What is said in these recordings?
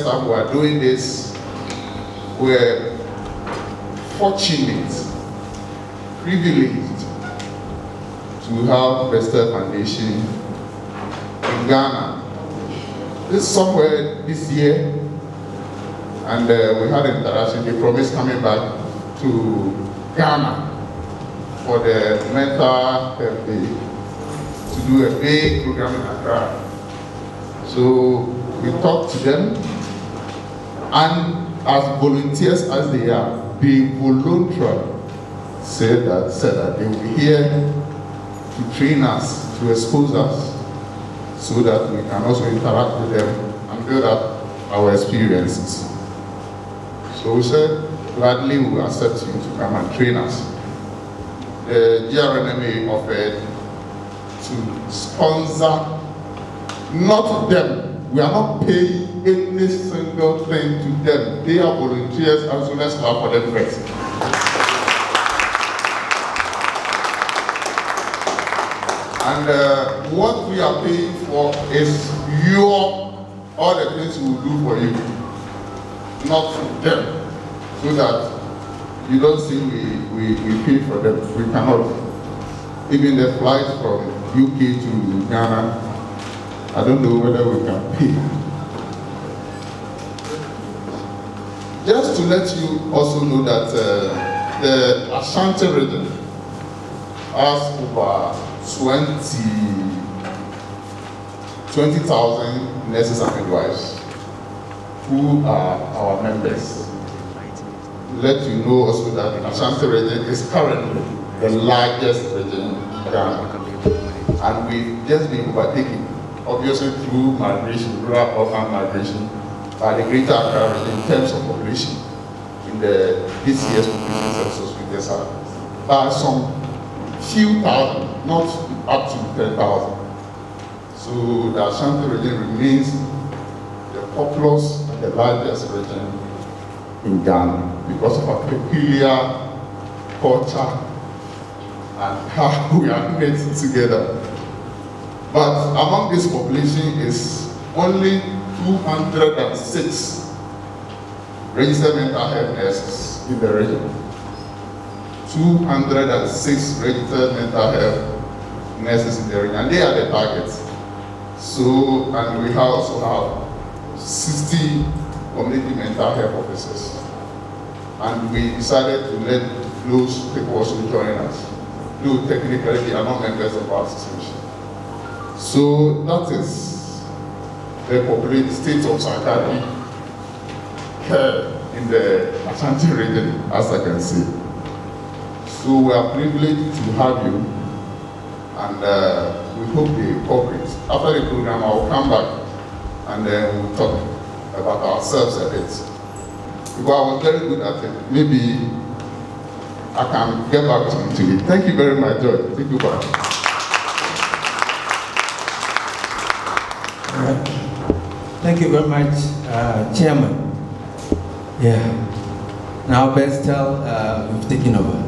staff who are doing this were fortunate, privileged to have BESSTEL Foundation in Ghana. This is somewhere this year, and we had an interaction. They promised coming back to Ghana for the mental health day, to do a big program in Accra. So we talked to them, and as volunteers as they are, they voluntarily said that they will be here to train us, to expose us, so that we can also interact with them and build up our experiences. So we said, gladly we will accept you to come and train us. The GRNMA offered to sponsor, not them. We are not paying any single thing to them. They are volunteers, as well as clap for them first. And what we are paying for is all the things we will do for you, not for them, so that you don't see we pay for them. We cannot. Even the flight from UK to Ghana, I don't know whether we can pay. Just to let you also know that the Ashanti region has over 20,000 nurses and midwives who are our members. Let you know also that the Ashanti region is currently the largest region in Ghana, and we've just been overtaken, obviously through migration, rural urban migration, by the greater Accra region in terms of population. In this year's population census, we just have by some few thousand, not up to 10,000. So the Ashanti region remains the populous and the largest region in Ghana because of our peculiar culture and how we are knit together. But among this population is only 206 registered mental health nurses in the region. 206 registered mental health nurses in the region, and they are the targets. So, and we also have 60 community mental health officers. And we decided to let those people also join us. Though technically they are not members of our association. So that is the populated state of psychiatry care in the Ashanti region, as I can see. So we are privileged to have you, and we hope they cooperate. After the program, I will come back and then we'll talk about ourselves a bit. Because I was very good at it. Maybe I can get back to you. Thank you very much, George. Thank you, bye. All right. Thank you very much, Chairman. Yeah. Now, BESSTEL, we've taken over.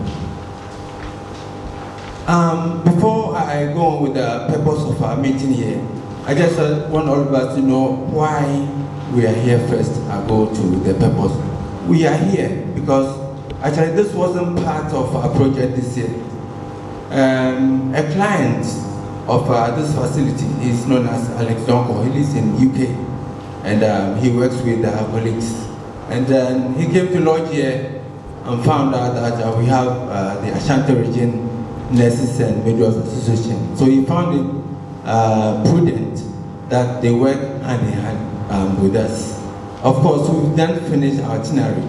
Before I go on with the purpose of our meeting here, I just want all of us to know why we are here first. I'll go to the purpose. We are here because actually this wasn't part of our project this year. A client of this facility is known as Alex Donko. He lives in UK, and he works with our colleagues. And then he came to lodge here and found out that we have the Ashanti region Nurses and Midwives Association. So he found it prudent that they work hand in hand with us. Of course, we've then finished our itinerary,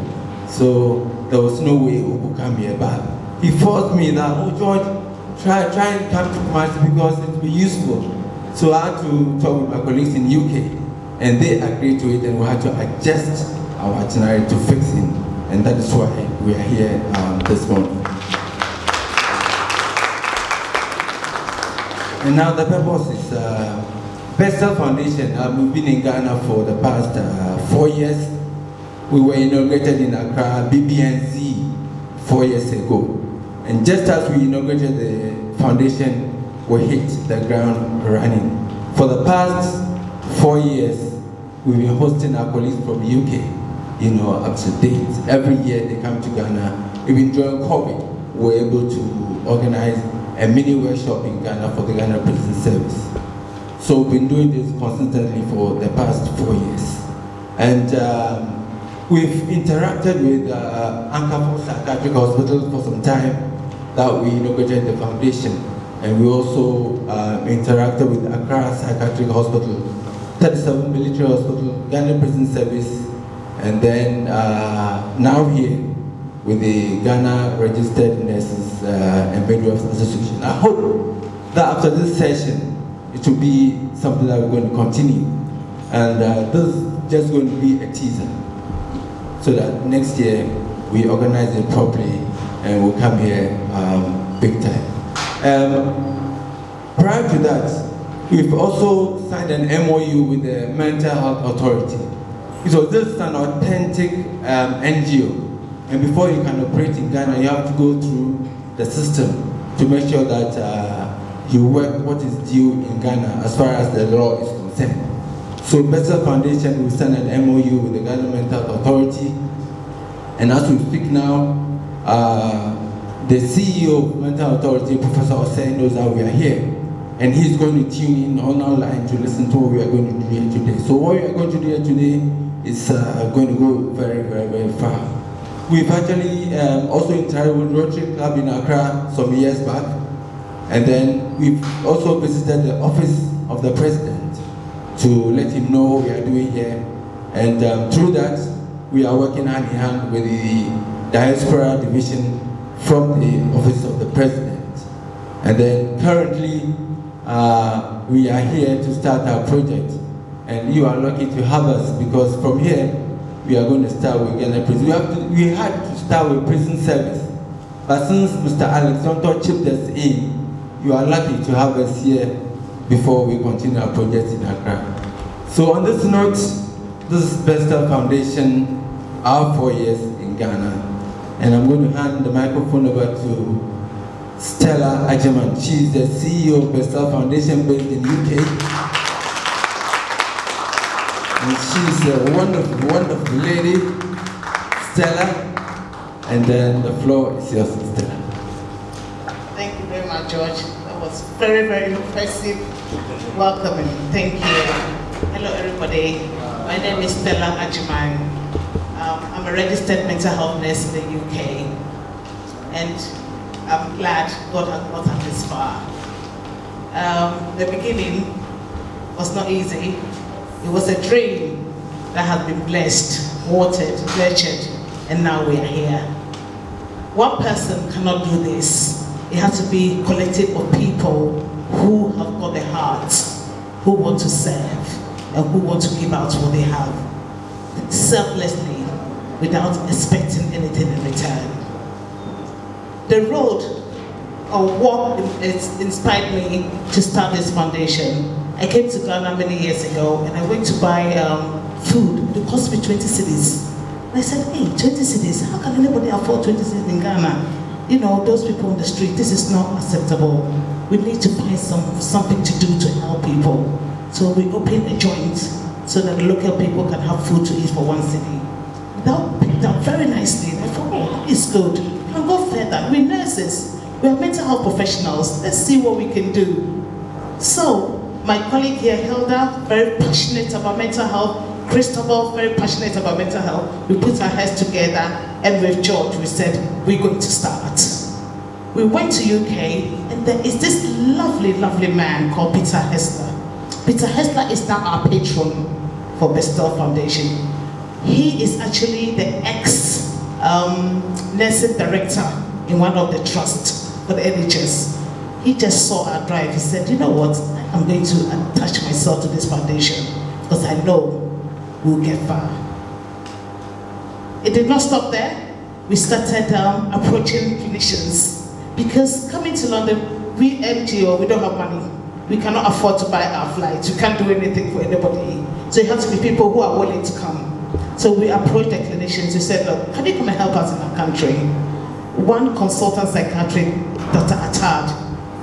so there was no way we could come here. But he forced me that, oh George, try and come to Kumasi because it will be useful. So I had to talk with my colleagues in UK, and they agreed to it, and we had to adjust our itinerary to fix it, and that is why we are here this morning. And now the purpose is BESSTEL Foundation. We've been in Ghana for the past 4 years. We were inaugurated in Accra, BBNZ, 4 years ago. And just as we inaugurated the foundation, we hit the ground running. For the past 4 years, we've been hosting our colleagues from the UK, you know, up to date. Every year they come to Ghana. Even during COVID, we were able to organize a mini workshop in Ghana for the Ghana Prison Service. So we've been doing this consistently for the past 4 years. And we've interacted with Anchor Psychiatric Hospital for some time that we inaugurated the foundation. And we also interacted with Accra Psychiatric Hospital, 37 Military Hospital, Ghana Prison Service, and then now here with the Ghana Registered Nurses and Midwives Association. I hope that after this session, it will be something that we're going to continue. And this is just going to be a teaser, so that next year we organize it properly and we'll come here big time. Prior to that, we've also signed an MOU with the Mental Health Authority. So this is an authentic NGO. And before you can operate in Ghana, you have to go through the system to make sure that you work what is due in Ghana as far as the law is concerned. So BESSTEL Foundation will send an MOU with the Ghana Mental Health Authority. And as we speak now, the CEO of Mental Authority, Professor Osei, knows that we are here. And he's going to tune in online to listen to what we are going to do here today. So what we are going to do here today is going to go very, very, very far. We've actually also interacted with Rotary Club in Accra some years back. And then we've also visited the office of the president to let him know what we are doing here. And through that, we are working hand in hand with the Diaspora Division from the office of the president. And then currently, we are here to start our project. And you are lucky to have us, because from here, we are going to start with Ghana Prison. We had to start with prison service. But since Mr. Alexander chipped us in, you are lucky to have us here before we continue our project in Accra. So on this note, this is BESSTEL Foundation, our 4 years in Ghana. And I'm going to hand the microphone over to Stella Ajiman. She's the CEO of BESSTEL Foundation based in UK. And she's a wonderful, wonderful lady, Stella. And then the floor is yours, Stella. Thank you very much, George. That was very, very impressive. Welcome and thank you. Hello, everybody. My name is Stella Ajiman. I'm a registered mental health nurse in the UK. And I'm glad God has brought us this far. The beginning was not easy. It was a dream that has been blessed, watered, nurtured, and now we are here. One person cannot do this. It has to be a collective of people who have got the heart, who want to serve, and who want to give out what they have, selflessly, without expecting anything in return. The road, or what inspired me to start this foundation. I came to Ghana many years ago, and I went to buy food. It cost me 20 cedis. And I said, hey, 20 cedis, how can anybody afford 20 cedis in Ghana? You know, those people on the street, this is not acceptable. We need to find something to do to help people. So we opened a joint so that the local people can have food to eat for 1 cedi. That picked up very nicely. I thought, oh, it's good. We can go further. We're nurses. We're mental health professionals. Let's see what we can do. So, my colleague here, Hilda, very passionate about mental health. Christopher, very passionate about mental health. We put our heads together, and with George, we said, we're going to start. We went to UK, and there is this lovely, lovely man called Peter Hessler. Peter Hessler is now our patron for BESSTEL Foundation. He is actually the ex-nursing director in one of the trusts for the NHS. He just saw our drive. He said, you know what, I'm going to attach myself to this foundation because I know we'll get far. It did not stop there. We started approaching clinicians because coming to London, we NGO, we don't have money. We cannot afford to buy our flights. We can't do anything for anybody. So it has to be people who are willing to come. So we approached the clinicians. We said, look, can you come and help us in our country? One consultant psychiatrist, Dr. Attard,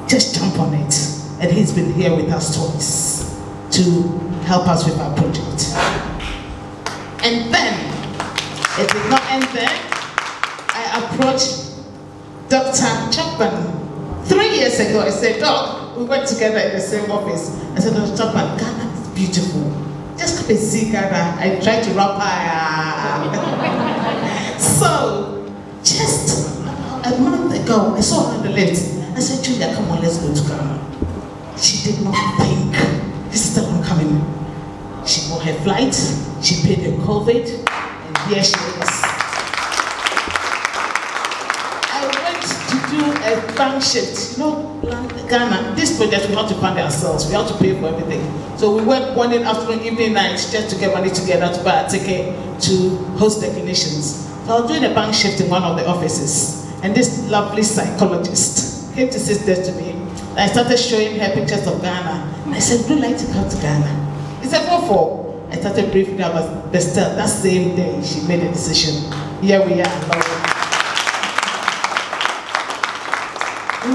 just jump on it. And he's been here with us twice to help us with our project. It did not end there. I approached Dr. Chapman 3 years ago. I said, Doc, we went together in the same office. I said, Dr. Chapman, Ghana is beautiful. Just come and see Ghana. I tried to wrap her. So, just a month ago, I saw her on the lift. I said, Julia, come on, let's go to Ghana. She did not think, this is the one coming. She bought her flight, she paid her COVID, and here she is. I went to do a bank shift. You know, Ghana, this project we have to fund ourselves, we have to pay for everything. So we work morning, afternoon, evening, night, just to get money together to buy a ticket to host the clinicians. So I was doing a bank shift in one of the offices, and this lovely psychologist came to sit there to me. I started showing her pictures of Ghana. I said, would you like to come to Ghana? He said, what for? I started briefing her about BESSTEL. That same day, she made a decision. Here we are.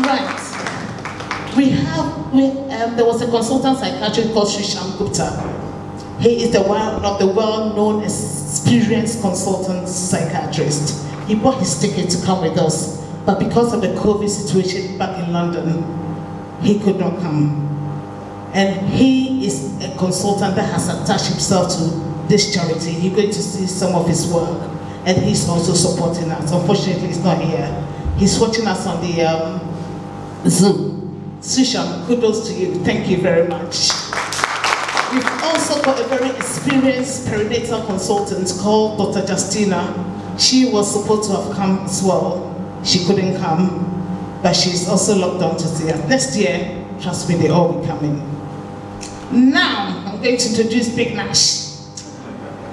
Right. There was a consultant psychiatrist called Srisham Gupta. He is one of the well-known, experienced consultant psychiatrists. He bought his ticket to come with us, but because of the COVID situation back in London, he could not come. And he is a consultant that has attached himself to this charity. You're going to see some of his work, and he's also supporting us. Unfortunately, he's not here. He's watching us on the Zoom. Srisham, kudos to you. Thank you very much. We've also got a very experienced perinatal consultant called Dr. Justina. She was supposed to have come as well. She couldn't come, but she's also locked down to see us. Next year, trust me, they all will be coming. Now, I'm going to introduce Big Nash.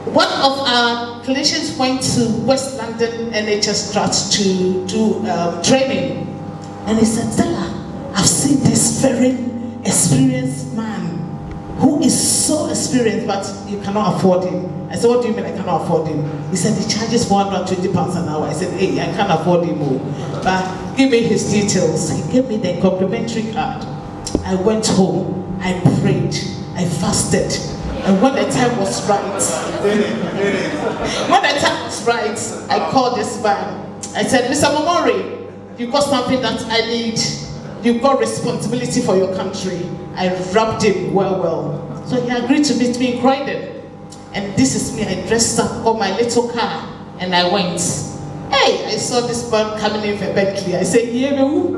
One of our clinicians went to West London NHS Trust to do training. And he said, Stella, I've seen this very experienced man who is so experienced, but you cannot afford him. I said, what do you mean I cannot afford him? He said, he charges £420 an hour. I said, hey, I can't afford him more. But give me his details. He gave me the complimentary card. I went home, I prayed, I fasted. And when the time was right, I called this man. I said, Mr. Momori, you've got something that I need. You've got responsibility for your country. I wrapped him well. So he agreed to meet me in Croydon. And this is me, I dressed up on my little car and I went. Hey, I saw this man coming in for Bentley. I said, yeah, no.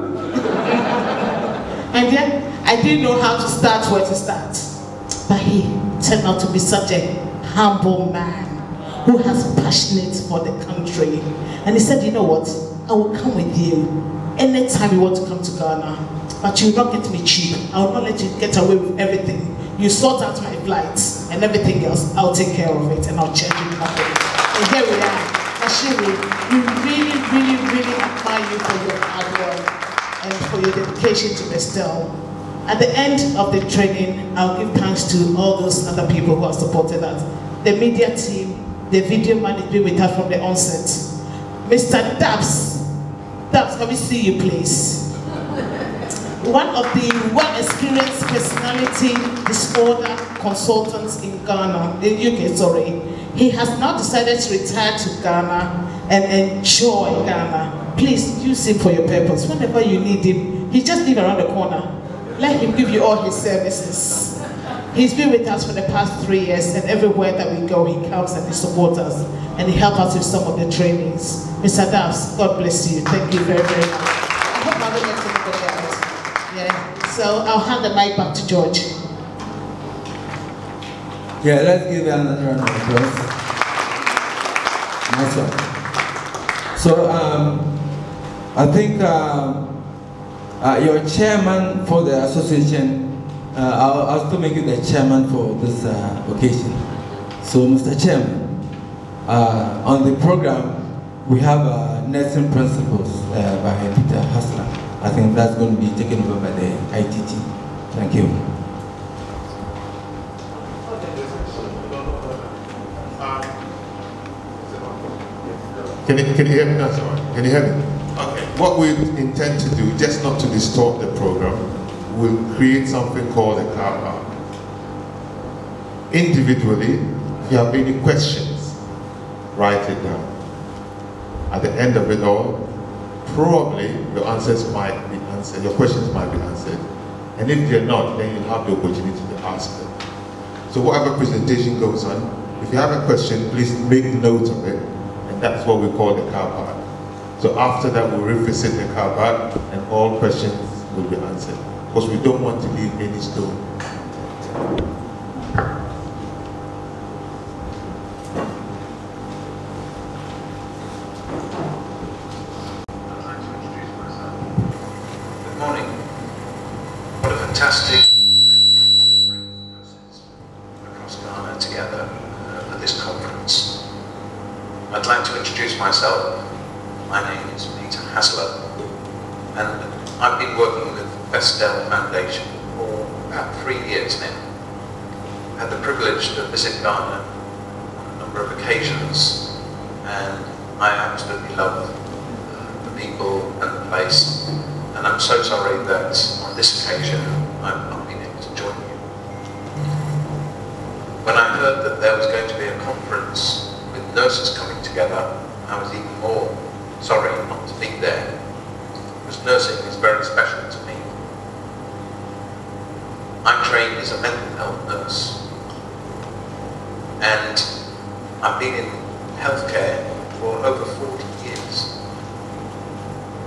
And then I didn't know how to start, where to start. But he turned out to be such a humble man who has passionate for the country. And he said, you know what, I will come with you anytime you want to come to Ghana, but you will not get me cheap. I will not let you get away with everything. You sort out my flights and everything else, I'll take care of it and I'll charge you nothing. And here we are. Ashiri, we really admire you for your hard work and for your dedication to BESSTEL. At the end of the training, I'll give thanks to all those other people who have supported us. The media team, the video man has been with us from the onset. Mr. Dabs, can we see you please? One of the well-experienced personality disorder consultants in Ghana, in UK, sorry. He has now decided to retire to Ghana and enjoy Ghana. Please use him for your purpose. Whenever you need him, he just lives around the corner. Let him give you all his services. He's been with us for the past 3 years, and everywhere that we go, he comes and he supports us, and he helps us with some of the trainings. Mr. Dabs, God bless you. Thank you very much. I hope I don't let anybody out. Yeah. So I'll hand the mic back to George. Yeah, let's give another round of applause. Nice one. So I think your chairman for the association, I'll still make you the chairman for this occasion. So, Mr. Chairman, on the program, we have nursing principles by Peter Hasler. I think that's going to be taken over by the IT team. Thank you. Can you hear me now? Can you hear me? Okay. What we intend to do, just not to distort the program, we'll create something called a car park. Individually, if you have any questions, write it down. At the end of it all, probably your answers might be answered, your questions might be answered. And if they're not, then you'll have the opportunity to ask them. So whatever presentation goes on, if you have a question, please make note of it. And that's what we call the card part. So after that, we'll revisit the card part and all questions will be answered. Because we don't want to leave any stone. Good morning. What a fantastic across Ghana together for this conference. I'd like to introduce myself. My name is Peter Hasler, and I've been working with BESSTEL Foundation for about 3 years now. I've had the privilege to visit Ghana on a number of occasions, and I absolutely love the people and the place. And I'm so sorry that on this occasion I've not been able to join you. When I heard that there was going to be a conference with nurses coming together, I was even more sorry not to be there, because nursing is very special to me. I'm trained as a mental health nurse, and I've been in healthcare for over 40 years.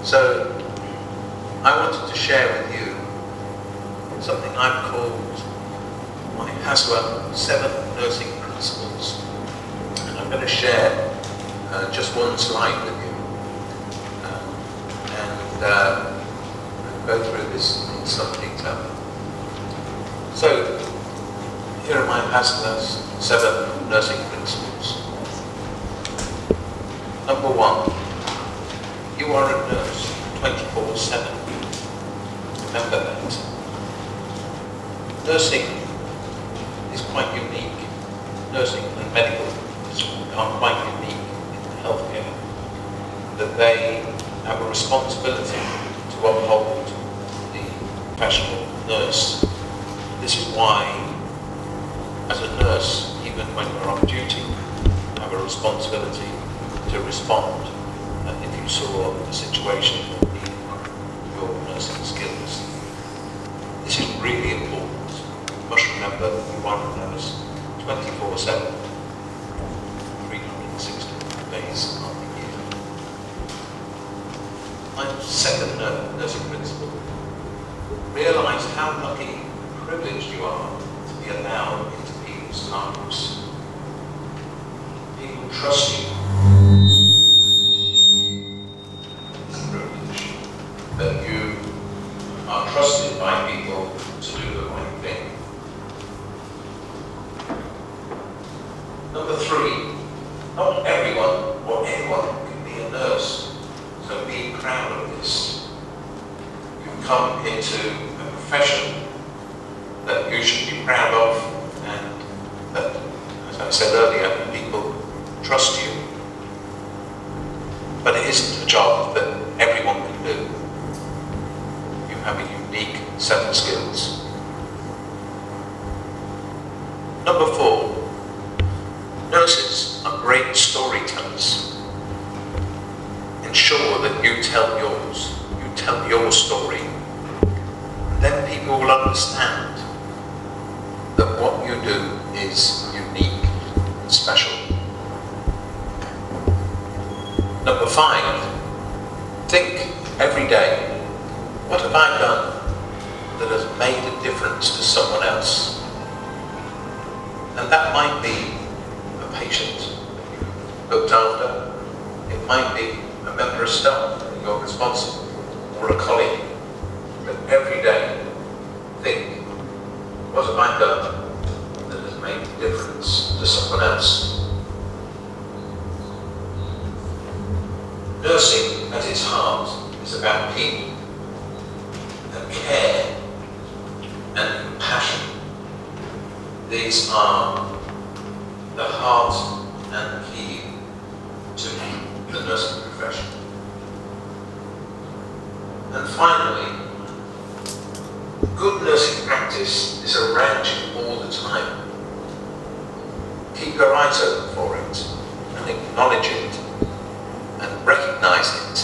So I wanted to share with you something I've called my Hasler 7 nursing principles. And I'm going to share just one slide with you and go through this in some detail. So here are my Hasler 7 nursing principles. Number 1, you are a nurse 24/7. Remember that. Nursing is quite unique. Nursing and medical are quite unique in healthcare, that they have a responsibility to uphold the professional nurse. This is why, as a nurse, even when you're off duty, you have a responsibility to respond if you saw a situation that needed your nursing skills. This is really important. You must remember that you are a nurse 24/7, 360 days of the year. My second nursing principle: realise how lucky and privileged you are to be allowed into people's lives. People trust you. Privilege that you are trusted by people to do the right thing. Number 3, not everyone or anyone can be a nurse, so be proud of this. You've come into a profession that you should be proud of, and that, as I said earlier, people trust you. But it isn't a job that everyone can do. You have a unique set of skills. Number 4, nurses are great storytellers. Ensure that you tell yours, you tell your story, and then people will understand that what you do is unique and special. Number 5, think every day, what have I done that has made a difference to someone else? And that might be a patient that you've looked after, it might be a member of staff that you're responsible for, or a colleague. But every day, think, what have I done that has made a difference to someone else? Nursing at its heart is about people and care and compassion. These are the heart and key to the nursing profession. And finally, good nursing practice is around you all the time. Keep your eyes open for it, and and acknowledge it and recognise it.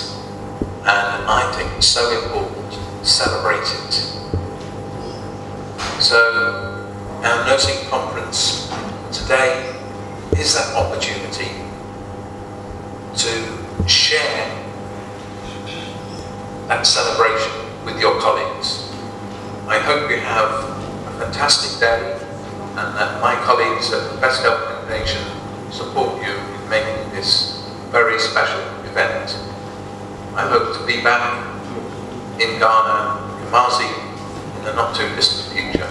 And I think it's so important to celebrate it. So our nursing conference today is that opportunity to share that celebration with your colleagues. I hope you have a fantastic day and that my colleagues at the BESSTEL Foundation support you in making this very special event. I hope to be back in Ghana, Kumasi, in the not too distant future.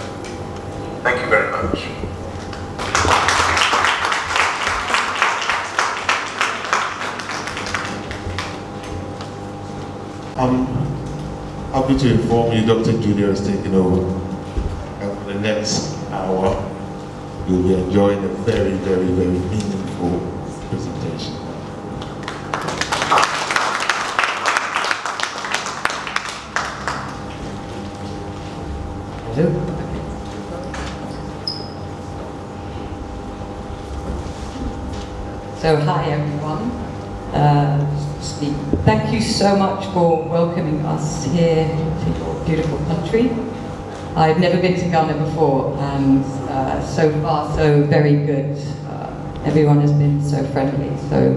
Thank you very much. I'm happy to inform you Dr. Julia is taking over. And for the next hour, you'll be enjoying a very, very, very meaningful presentation. Hello. So hi everyone. Thank you so much for welcoming us here to your beautiful country. I've never been to Ghana before, and so far so very good. Everyone has been so friendly, so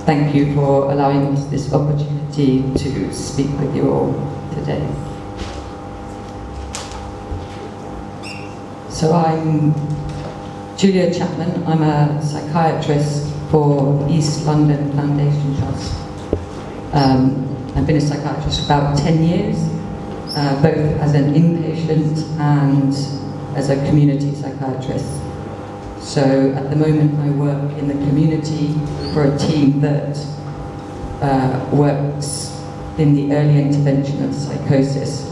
thank you for allowing us this opportunity to speak with you all today. So I'm Julia Chapman. I'm a psychiatrist for the East London Foundation Trust. I've been a psychiatrist for about 10 years, both as an inpatient and as a community psychiatrist. So at the moment I work in the community for a team that works in the early intervention of psychosis.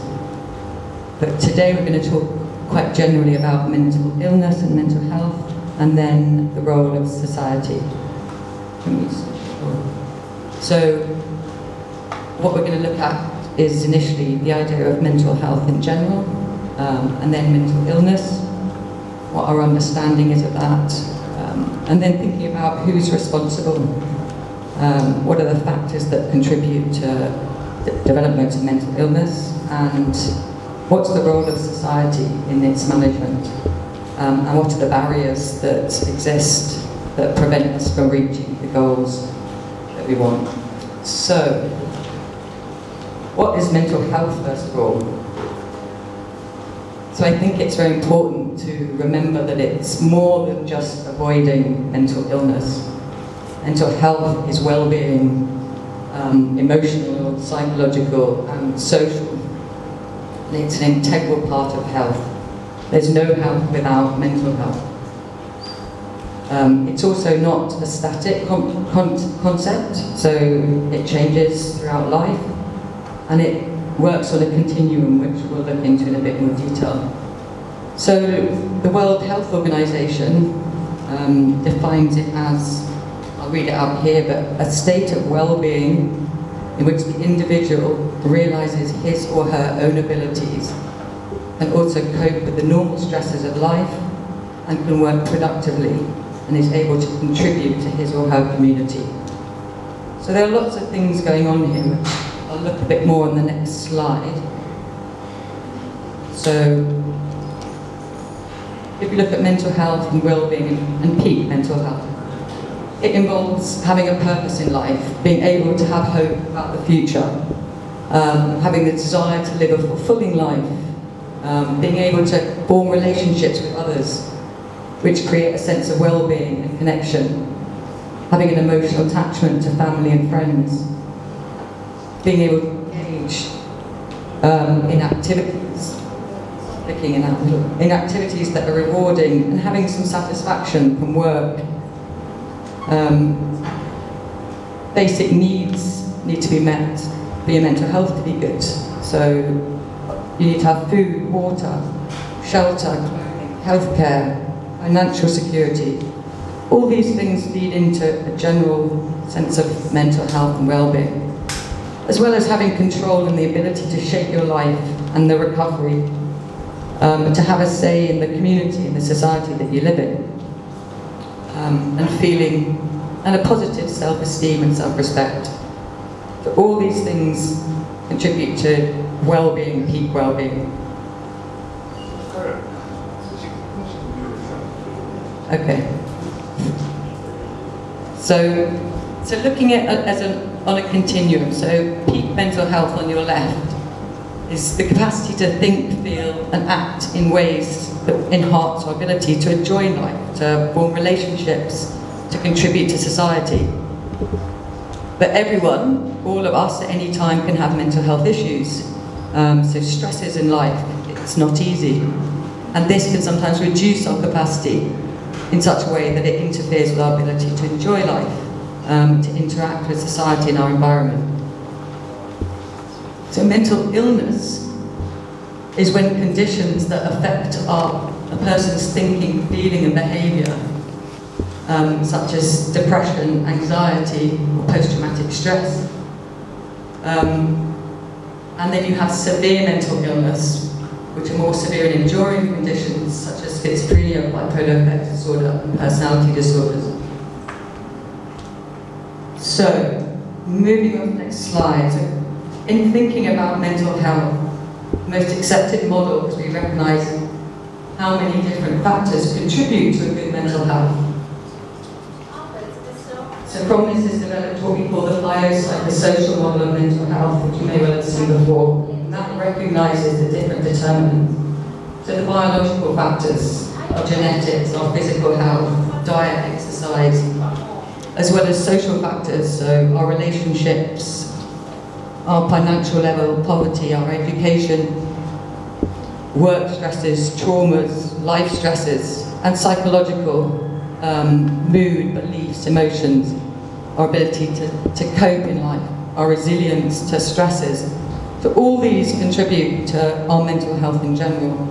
But today we're going to talk quite generally about mental illness and mental health, and then the role of society. So what we're going to look at is initially the idea of mental health in general, and then mental illness, what our understanding is of that, and then thinking about who's responsible, what are the factors that contribute to the development of mental illness, and what's the role of society in its management, and what are the barriers that exist that prevent us from reaching the goals that we want. So, what is mental health, first of all? So I think it's very important to remember that it's more than just avoiding mental illness. Mental health is well-being, emotional, psychological, and social. And it's an integral part of health. There's no health without mental health. It's also not a static concept, so it changes throughout life, and it works on a continuum, which we'll look into in a bit more detail. So the World Health Organization defines it as, I'll read it out here, but a state of well-being in which the individual realizes his or her own abilities and also cope with the normal stresses of life and can work productively and is able to contribute to his or her community. So there are lots of things going on here, which I'll look a bit more on the next slide. So, if you look at mental health and well-being and peak mental health, it involves having a purpose in life, being able to have hope about the future, having the desire to live a fulfilling life, being able to form relationships with others, which create a sense of well-being and connection, having an emotional attachment to family and friends, being able to engage in activities, in activities that are rewarding, and having some satisfaction from work. Basic needs need to be met for your mental health to be good. So you need to have food, water, shelter, healthcare, financial security. All these things feed into a general sense of mental health and well-being, as well as having control and the ability to shape your life and the recovery, to have a say in the community and the society that you live in, and feeling and a positive self-esteem and self-respect. So all these things contribute to well-being, peak well-being. Okay. So looking at on a continuum, so peak mental health on your left is the capacity to think, feel, and act in ways that enhance our ability to enjoy life, to form relationships, to contribute to society. But everyone, all of us at any time, can have mental health issues. So stresses in life, it's not easy. And this can sometimes reduce our capacity in such a way that it interferes with our ability to enjoy life, to interact with society and our environment. So mental illness is when conditions that affect a person's thinking, feeling and behaviour, such as depression, anxiety, or post-traumatic stress. And then you have severe mental illness, which are more severe and enduring conditions, such as schizophrenia, bipolar affective disorder, and personality disorders. So, moving on to the next slide. So, in thinking about mental health, the most accepted model, because we recognise how many different factors contribute to a good mental health. So from this is developed what we call the biopsychosocial model of mental health, which you may well have seen before. And that recognises the different determinants. So the biological factors, our genetics, our physical health, diet, exercise, as well as social factors, so our relationships, our financial level, poverty, our education, work stresses, traumas, life stresses, and psychological mood, beliefs, emotions, our ability to cope in life, our resilience to stresses. So all these contribute to our mental health in general.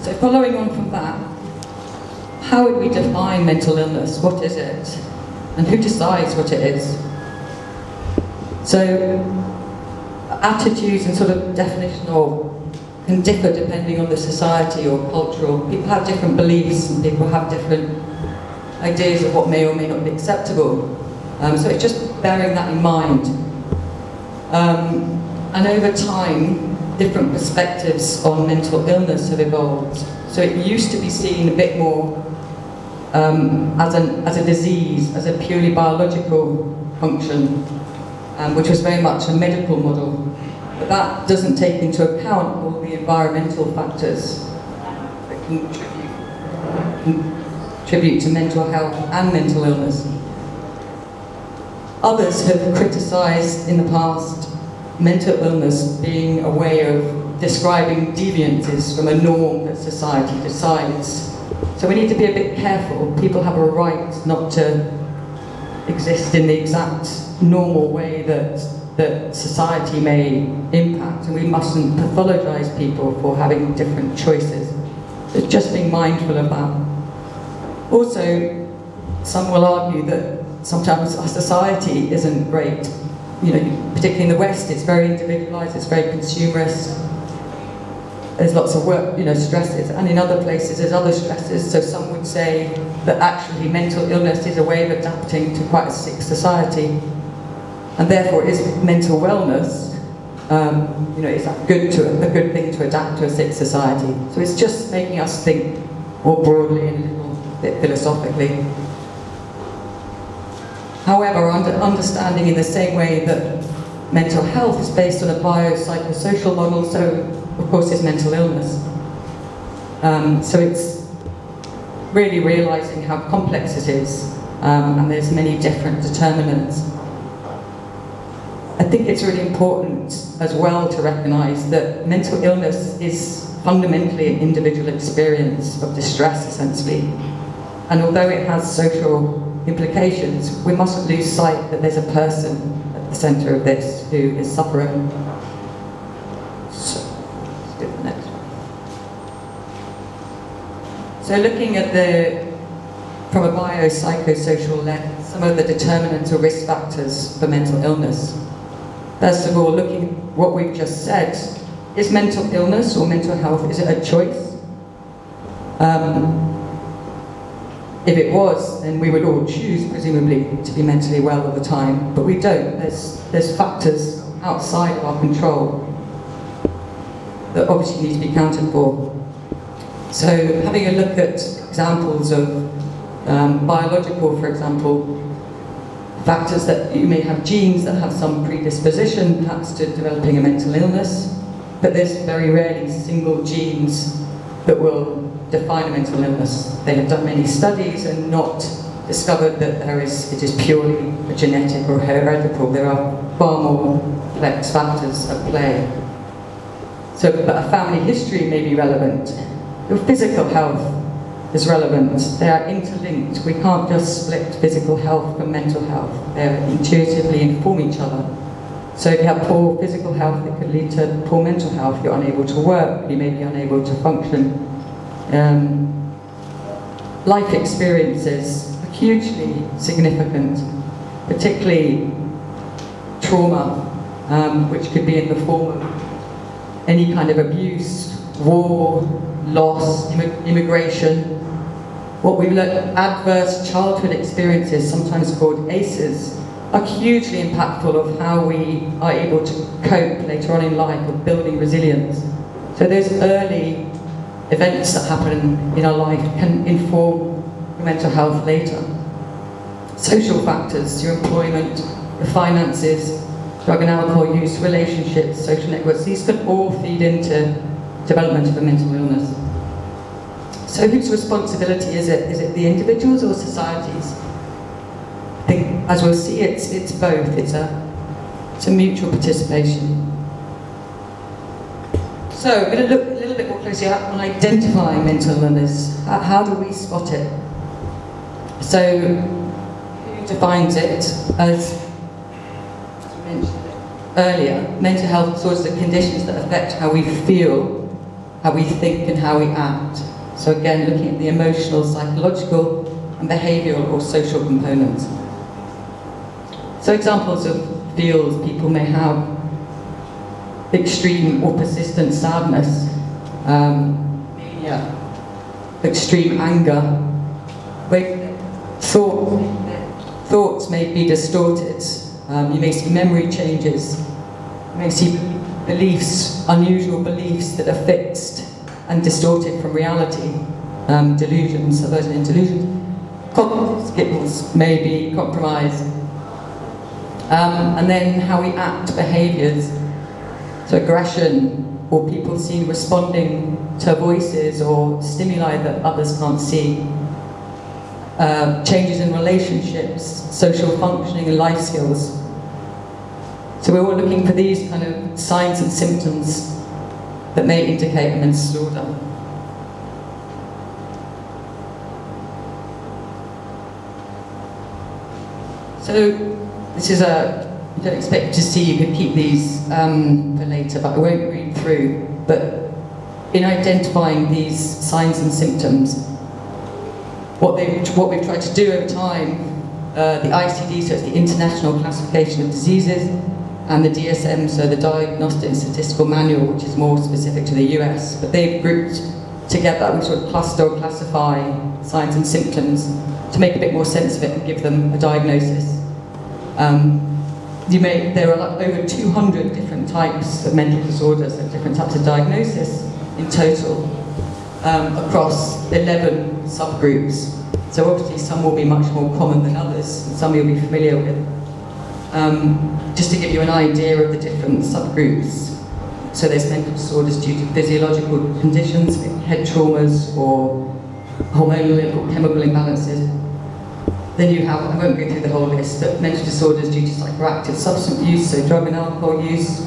So following on from that, how would we define mental illness? What is it? And who decides what it is? So attitudes and sort of definition can differ depending on the society or cultural. People have different beliefs and people have different ideas of what may or may not be acceptable. So it's just bearing that in mind. And over time, different perspectives on mental illness have evolved. So it used to be seen a bit more as a disease, as a purely biological function, which was very much a medical model. But that doesn't take into account all the environmental factors that contribute to mental health and mental illness. Others have criticised in the past mental illness being a way of describing deviances from a norm that society decides. So we need to be a bit careful. People have a right not to exist in the exact normal way that society may impact, and we mustn't pathologise people for having different choices. So just being mindful of that. Also, some will argue that sometimes our society isn't great. You know, particularly in the West, it's very individualised, it's very consumerist. There's lots of work, stresses, and in other places there's other stresses. So some would say that actually mental illness is a way of adapting to quite a sick society, and therefore is mental wellness. Is a good thing to adapt to a sick society. So it's just making us think more broadly and a little bit philosophically. However, understanding in the same way that mental health is based on a biopsychosocial model, so of course is mental illness. So it's really realising how complex it is, and there's many different determinants. I think it's really important as well to recognise that mental illness is fundamentally an individual experience of distress, essentially. And although it has social implications, we mustn't lose sight that there's a person at the centre of this who is suffering. So, let's do the next one. So looking at from a biopsychosocial lens, some of the determinants or risk factors for mental illness. First of all, looking at what we've just said, is mental illness or mental health, is it a choice? If it was, then we would all choose, presumably, to be mentally well all the time, but we don't. There's factors outside of our control that obviously need to be accounted for. So having a look at examples of biological, for example, factors that you may have genes that have some predisposition perhaps to developing a mental illness, but there's very rarely single genes that will define a mental illness. They have done many studies and not discovered that it is purely a genetic or hereditary. There are far more complex factors at play. So, but a family history may be relevant. Your physical health is relevant. They are interlinked. We can't just split physical health from mental health. They intuitively inform each other. So if you have poor physical health, it could lead to poor mental health. You're unable to work, you may be unable to function. Life experiences are hugely significant, particularly trauma, which could be in the form of any kind of abuse, war, loss, immigration. What we've learned, adverse childhood experiences, sometimes called ACEs, are hugely impactful of how we are able to cope later on in life of building resilience. So those early events that happen in our life can inform your mental health later. Social factors, your employment, your finances, drug and alcohol use, relationships, social networks, these can all feed into development of a mental illness. So whose responsibility is it? Is it the individuals or societies? I think, as we'll see, it's both. It's a mutual participation. So we're going to look a little bit more closely on identifying mental illness. How do we spot it? So who defines it? As I mentioned earlier, mental health disorders are conditions that affect how we feel, how we think, and how we act. So again, looking at the emotional, psychological, and behavioural or social components. So examples of feels people may have: extreme or persistent sadness, mania, extreme anger, where thoughts may be distorted. You may see memory changes. You may see beliefs, unusual beliefs that are fixed and distorted from reality. Delusions, aversion and delusions. Cognitive skills may be compromised. And then how we act, behaviours. So aggression, or people seen responding to voices or stimuli that others can't see. Changes in relationships, social functioning and life skills. So we're all looking for these kind of signs and symptoms that may indicate a mental disorder. So this is you don't expect to see, you could keep these for later, but I won't read through. But in identifying these signs and symptoms, what we've tried to do over time, the ICD, so it's the International Classification of Diseases, and the DSM, so the Diagnostic and Statistical Manual, which is more specific to the US, but they've grouped together, we sort of cluster or classify signs and symptoms to make a bit more sense of it and give them a diagnosis. There are like over 200 different types of mental disorders and different types of diagnosis in total, across 11 subgroups. So obviously some will be much more common than others, and some you'll be familiar with. Just to give you an idea of the different subgroups. So there's mental disorders due to physiological conditions, like head traumas or hormonal or chemical imbalances. Then you have, I won't go through the whole list, but mental disorders due to psychoactive substance use, so drug and alcohol use.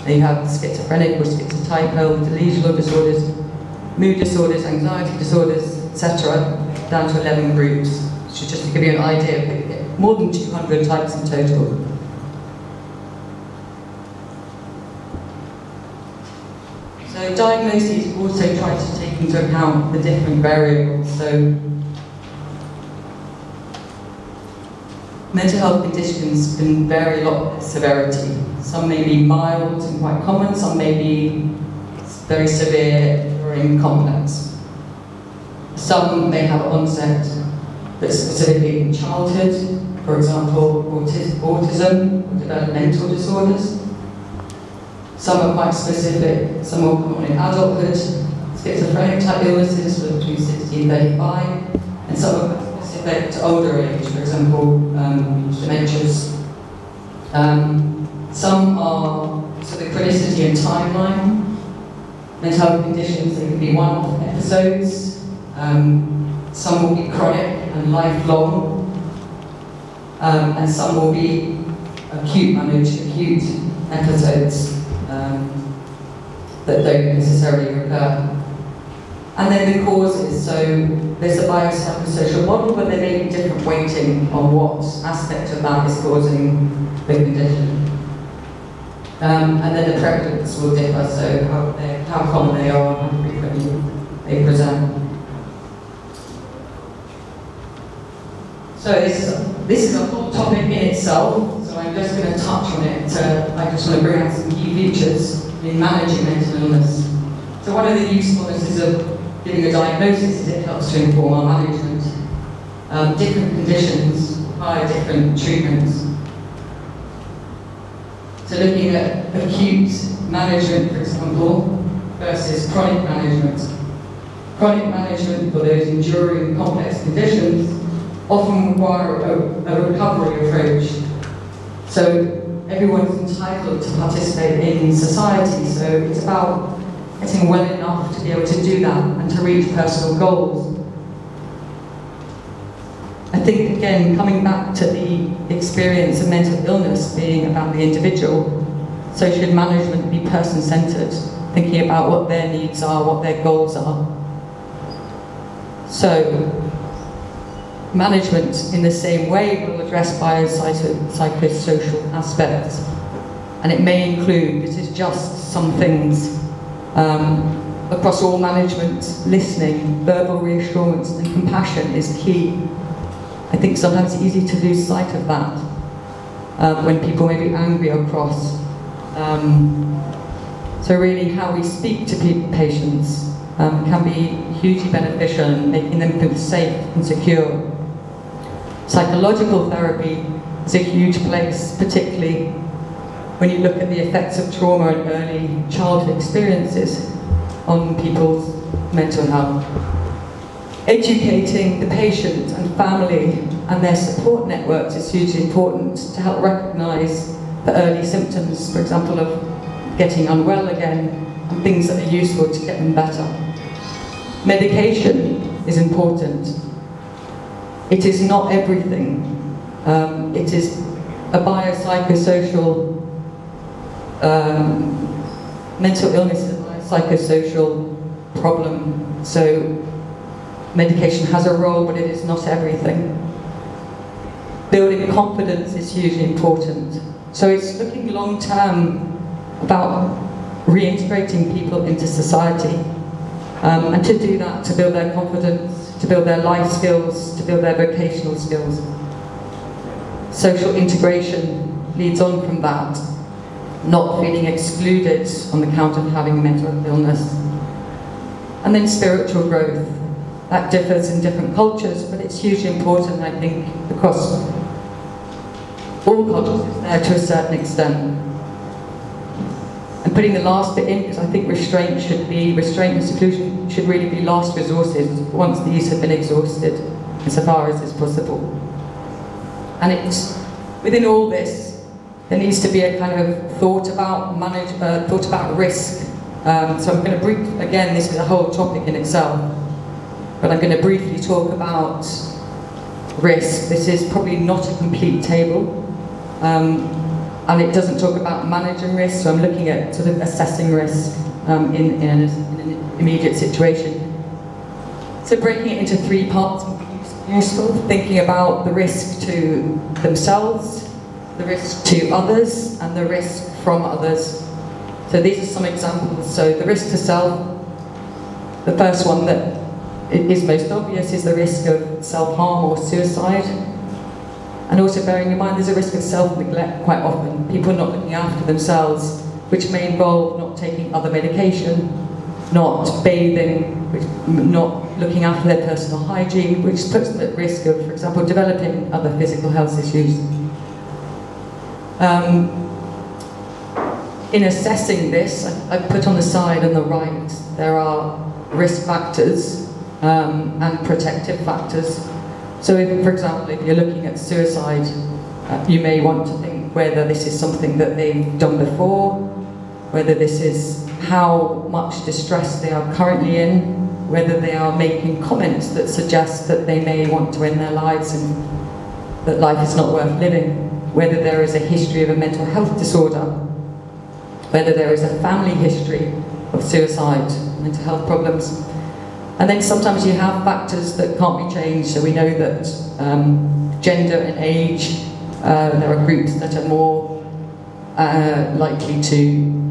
Then you have schizophrenic or schizotypal, delusional disorders, mood disorders, anxiety disorders, etc., down to 11 groups. So just to give you an idea, more than 200 types in total. So diagnoses also try to take into account the different variables. So mental health conditions can vary a lot in severity. Some may be mild and quite common, some may be very severe or complex. Some may have onset that's specifically in childhood, for example, autism or developmental disorders. Some are quite specific, some will come on in adulthood, schizophrenic type illnesses between 60 and 35, and some are quite specific to older age, for example, dementias. Some are sort of chronicity and timeline. Mental health conditions, they can be one-off episodes. Some will be chronic and lifelong. And some will be acute episodes that don't necessarily recur. And then the causes, so there's a biopsychosocial model, but there may be different weighting on what aspect of that is causing the condition. And then the prevalence will differ, so how common they are, how frequently they present. So this is a whole topic in itself, so I'm just going to touch on it. I just want to bring out some key features in managing mental illness. So one of the usefulnesses of giving a diagnosis is it helps to inform our management. Different conditions require different treatments. So looking at acute management, for example, versus chronic management. Chronic management for those enduring complex conditions often require a recovery approach. So everyone's entitled to participate in society, so it's about getting well enough to be able to do that and to reach personal goals. I think, again, coming back to the experience of mental illness being about the individual, so should management be person-centred, thinking about what their needs are, what their goals are. So, management in the same way will address biopsychosocial aspects, and it may include, this is just some things, across all management, listening, verbal reassurance and compassion is key. I think sometimes it's easy to lose sight of that when people may be angry or cross. So really how we speak to patients can be hugely beneficial in making them feel safe and secure. Psychological therapy is a huge place, particularly when you look at the effects of trauma and early childhood experiences on people's mental health. Educating the patient and family and their support networks is hugely important to help recognise the early symptoms, for example, of getting unwell again, and things that are useful to get them better. Medication is important. It is not everything. It is a biopsychosocial, mental illness is a biopsychosocial problem, so medication has a role, but it is not everything. Building confidence is hugely important. So it's looking long-term about reintegrating people into society, and to do that, to build their confidence, to build their life skills, to build their vocational skills. Social integration leads on from that, not feeling excluded on account of having mental illness. And then spiritual growth. That differs in different cultures, but it's hugely important, I think, across all cultures it's there to a certain extent. And putting the last bit in, because I think restraint and seclusion should really be last resources once these have been exhausted, insofar as is possible. And it's, within all this, there needs to be a kind of thought about risk. So I'm going to brief, again, this is a whole topic in itself, but I'm going to briefly talk about risk. This is probably not a complete table, and it doesn't talk about managing risk, so I'm looking at sort of assessing risk in an immediate situation. So breaking it into 3 parts would be useful, thinking about the risk to themselves, the risk to others, and the risk from others. So these are some examples. So the risk to self, the first one that is most obvious is the risk of self-harm or suicide. And also bearing in mind there's a risk of self-neglect quite often, people not looking after themselves, which may involve not taking other medication, not bathing, not looking after their personal hygiene, which puts them at risk of, for example, developing other physical health issues. In assessing this, I put on the side on the right, there are risk factors and protective factors. So if, for example, if you're looking at suicide, you may want to think whether this is something that they've done before, whether this is how much distress they are currently in, whether they are making comments that suggest that they may want to end their lives and that life is not worth living, whether there is a history of a mental health disorder, whether there is a family history of suicide, mental health problems. And then sometimes you have factors that can't be changed, so we know that gender and age, there are groups that are more likely to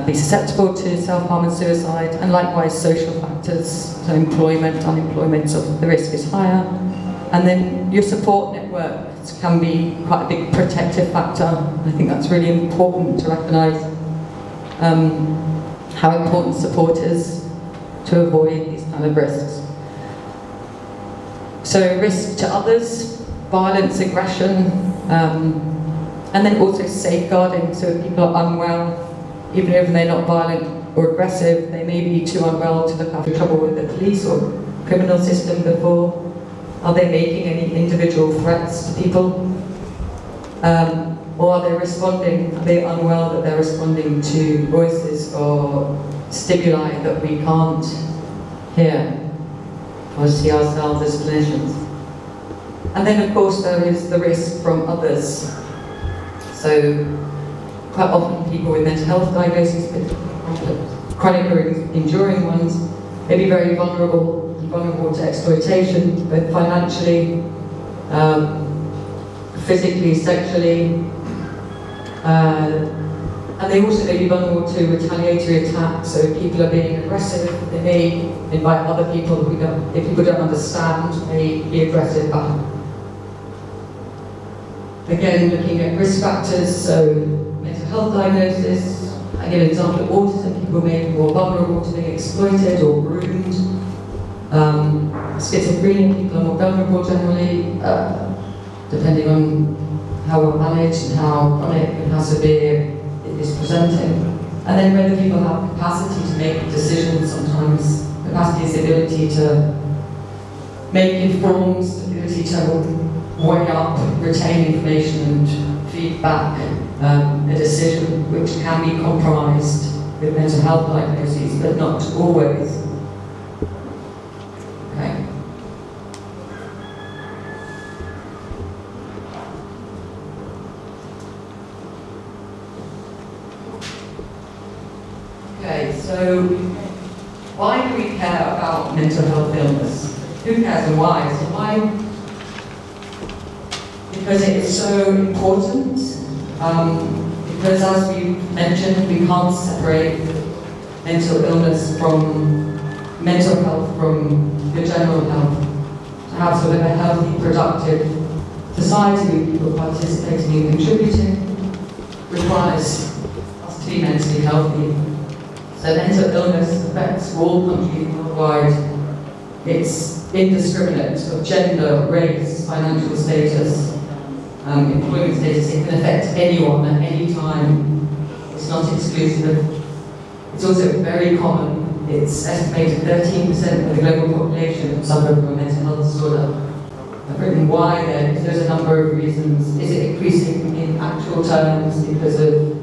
be susceptible to self-harm and suicide, and likewise social factors, so employment, unemployment, so the risk is higher. And then your support networks can be quite a big protective factor. I think that's really important to recognise how important support is to avoid these kind of risks. So risk to others, violence, aggression, and then also safeguarding. So if people are unwell, even if they're not violent or aggressive, they may be too unwell to look after trouble with the police or criminal system before. Are they making any individual threats to people? Or are they responding, are they unwell that they're responding to voices or stimuli that we can't hear or see ourselves as clinicians? And then of course there is the risk from others. So quite often people with mental health diagnoses, chronic or enduring ones, may be very vulnerable to exploitation, both financially, physically, sexually, and they also may be vulnerable to retaliatory attacks. So if people are being aggressive, they may invite other people who don't, if people don't understand, may be aggressive back. Again, looking at risk factors, so mental health diagnosis. I give an example of autism, people may be more vulnerable to being exploited or groomed. Schizophrenia, people are more vulnerable generally, depending on how well managed and how chronic and how severe it is presenting. And then whether people have capacity to make decisions sometimes. Capacity is the ability to make informed, the ability to weigh up, retain information and feed back a decision, which can be compromised with mental health diagnoses, but not always. Okay. Okay, so why do we care about mental health illness? Who cares and why? So why? Because it is so important. Because as we mentioned, we can't separate mental illness from mental health from your general health. To have sort of a healthy, productive society with people participating and contributing requires us to be mentally healthy. So mental illness affects all countries worldwide. It's indiscriminate of gender, race, financial status, employment status. It can affect anyone at any time. It's not exclusive. It's also very common. It's estimated 13% of the global population suffer from a mental health disorder. I've written why there, because there's a number of reasons. Is it increasing in actual terms because of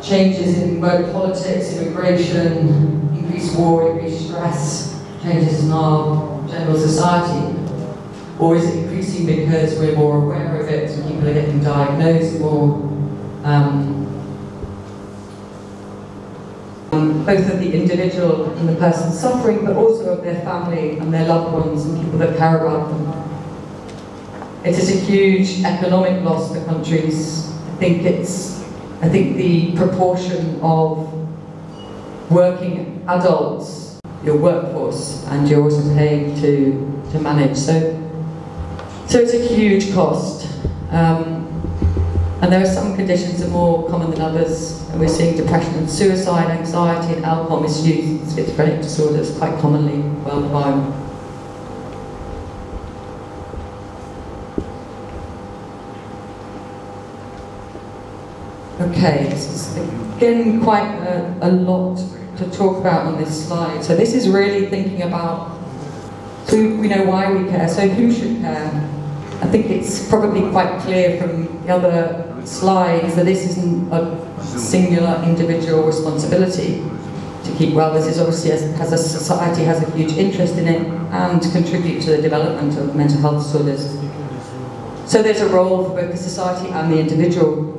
changes in work politics, immigration, increased war, increased stress, changes in our general society? Or is it increasing because we're more aware of it and people are getting diagnosed more? Both of the individual and the person suffering, but also of their family and their loved ones and people that care about them. It is a huge economic loss for countries. I think the proportion of working adults, your workforce, and you're also paid to manage. So it's a huge cost. And there are some conditions that are more common than others. And we're seeing depression and suicide, anxiety and alcohol misuse, schizophrenic disorders quite commonly worldwide. Okay, this is again quite a lot to talk about on this slide. So this is really thinking about who we know why we care, so who should care. I think it's probably quite clear from the other slides that this isn't a singular individual responsibility to keep well. This is obviously, as a society, has a huge interest in it and contribute to the development of mental health disorders. So there's a role for both the society and the individual.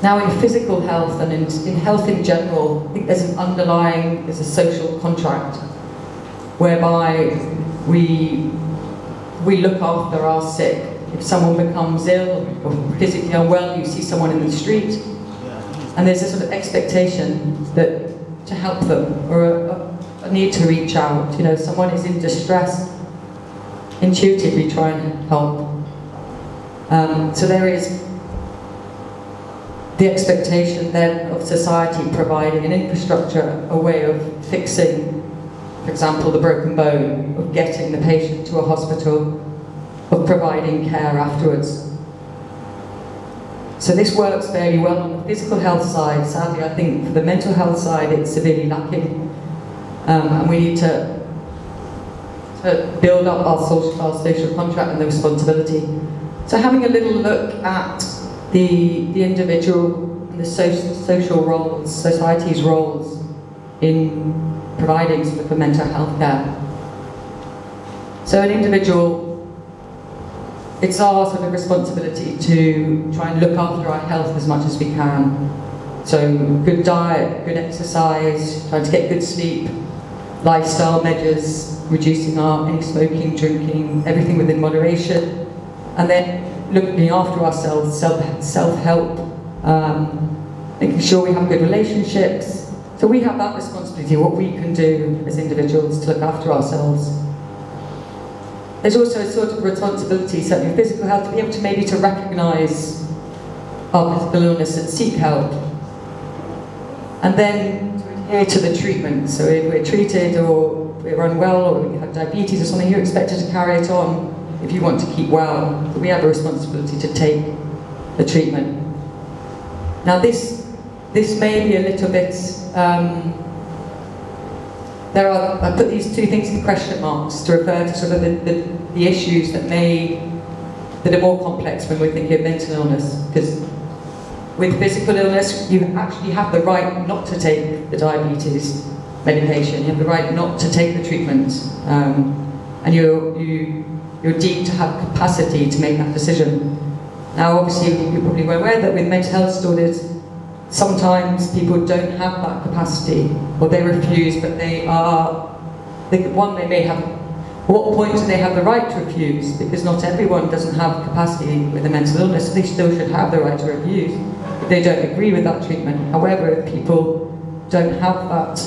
Now in physical health and in health in general, I think there's a social contract whereby we look after our sick. If someone becomes ill or physically unwell, you see someone in the street, and there's a sort of expectation that to help them, or a need to reach out. You know, someone is in distress, intuitively try and help. So there is the expectation then of society providing an infrastructure, a way of fixing, for example, the broken bone, of getting the patient to a hospital, of providing care afterwards. So this works fairly well on the physical health side. Sadly, I think for the mental health side, it's severely lacking. And we need to build up our social contract and the responsibility. So having a little look at the individual and the social roles, society's roles in providing sort of mental health care. So an individual, it's our sort of responsibility to try and look after our health as much as we can. So good diet, good exercise, trying to get good sleep, lifestyle measures, reducing any smoking, drinking, everything within moderation, and then looking after ourselves, self-help, making sure we have good relationships. So we have that responsibility, what we can do as individuals to look after ourselves. There's also a sort of responsibility, certainly in physical health, to be able to maybe to recognise our physical illness and seek help. And then to adhere to the treatment. So if we're treated or we're unwell or we have diabetes or something, you're expected to carry it on if you want to keep well. But we have a responsibility to take the treatment. Now this may be a little bit, I put these two things in question marks to refer to sort of the issues that are more complex when we're thinking of mental illness. Because with physical illness, you actually have the right not to take the diabetes medication. You have the right not to take the treatment, and you're deemed to have capacity to make that decision. Now, obviously, you're probably well aware that with mental health disorders, sometimes people don't have that capacity, or they refuse, but they may have, at what point do they have the right to refuse? Because not everyone doesn't have capacity with a mental illness, so they still should have the right to refuse if they don't agree with that treatment. However, if people don't have that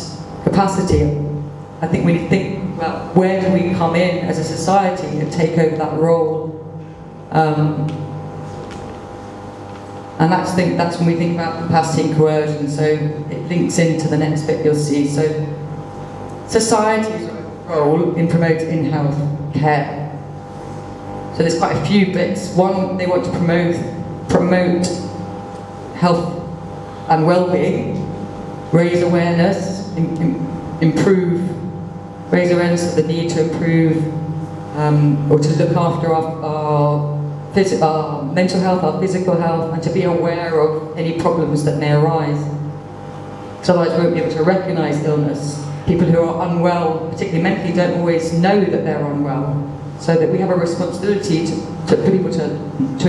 capacity, I think we need to think, well, where do we come in as a society and take over that role? And that's when we think about capacity and coercion, so it links into the next bit you'll see. So society's role in promoting health care. So there's quite a few bits. One, they want to promote health and well-being, raise awareness, raise awareness of the need to improve or to look after our mental health, our physical health, and to be aware of any problems that may arise. So otherwise we won't be able to recognise illness. People who are unwell, particularly mentally, don't always know that they're unwell. So that we have a responsibility to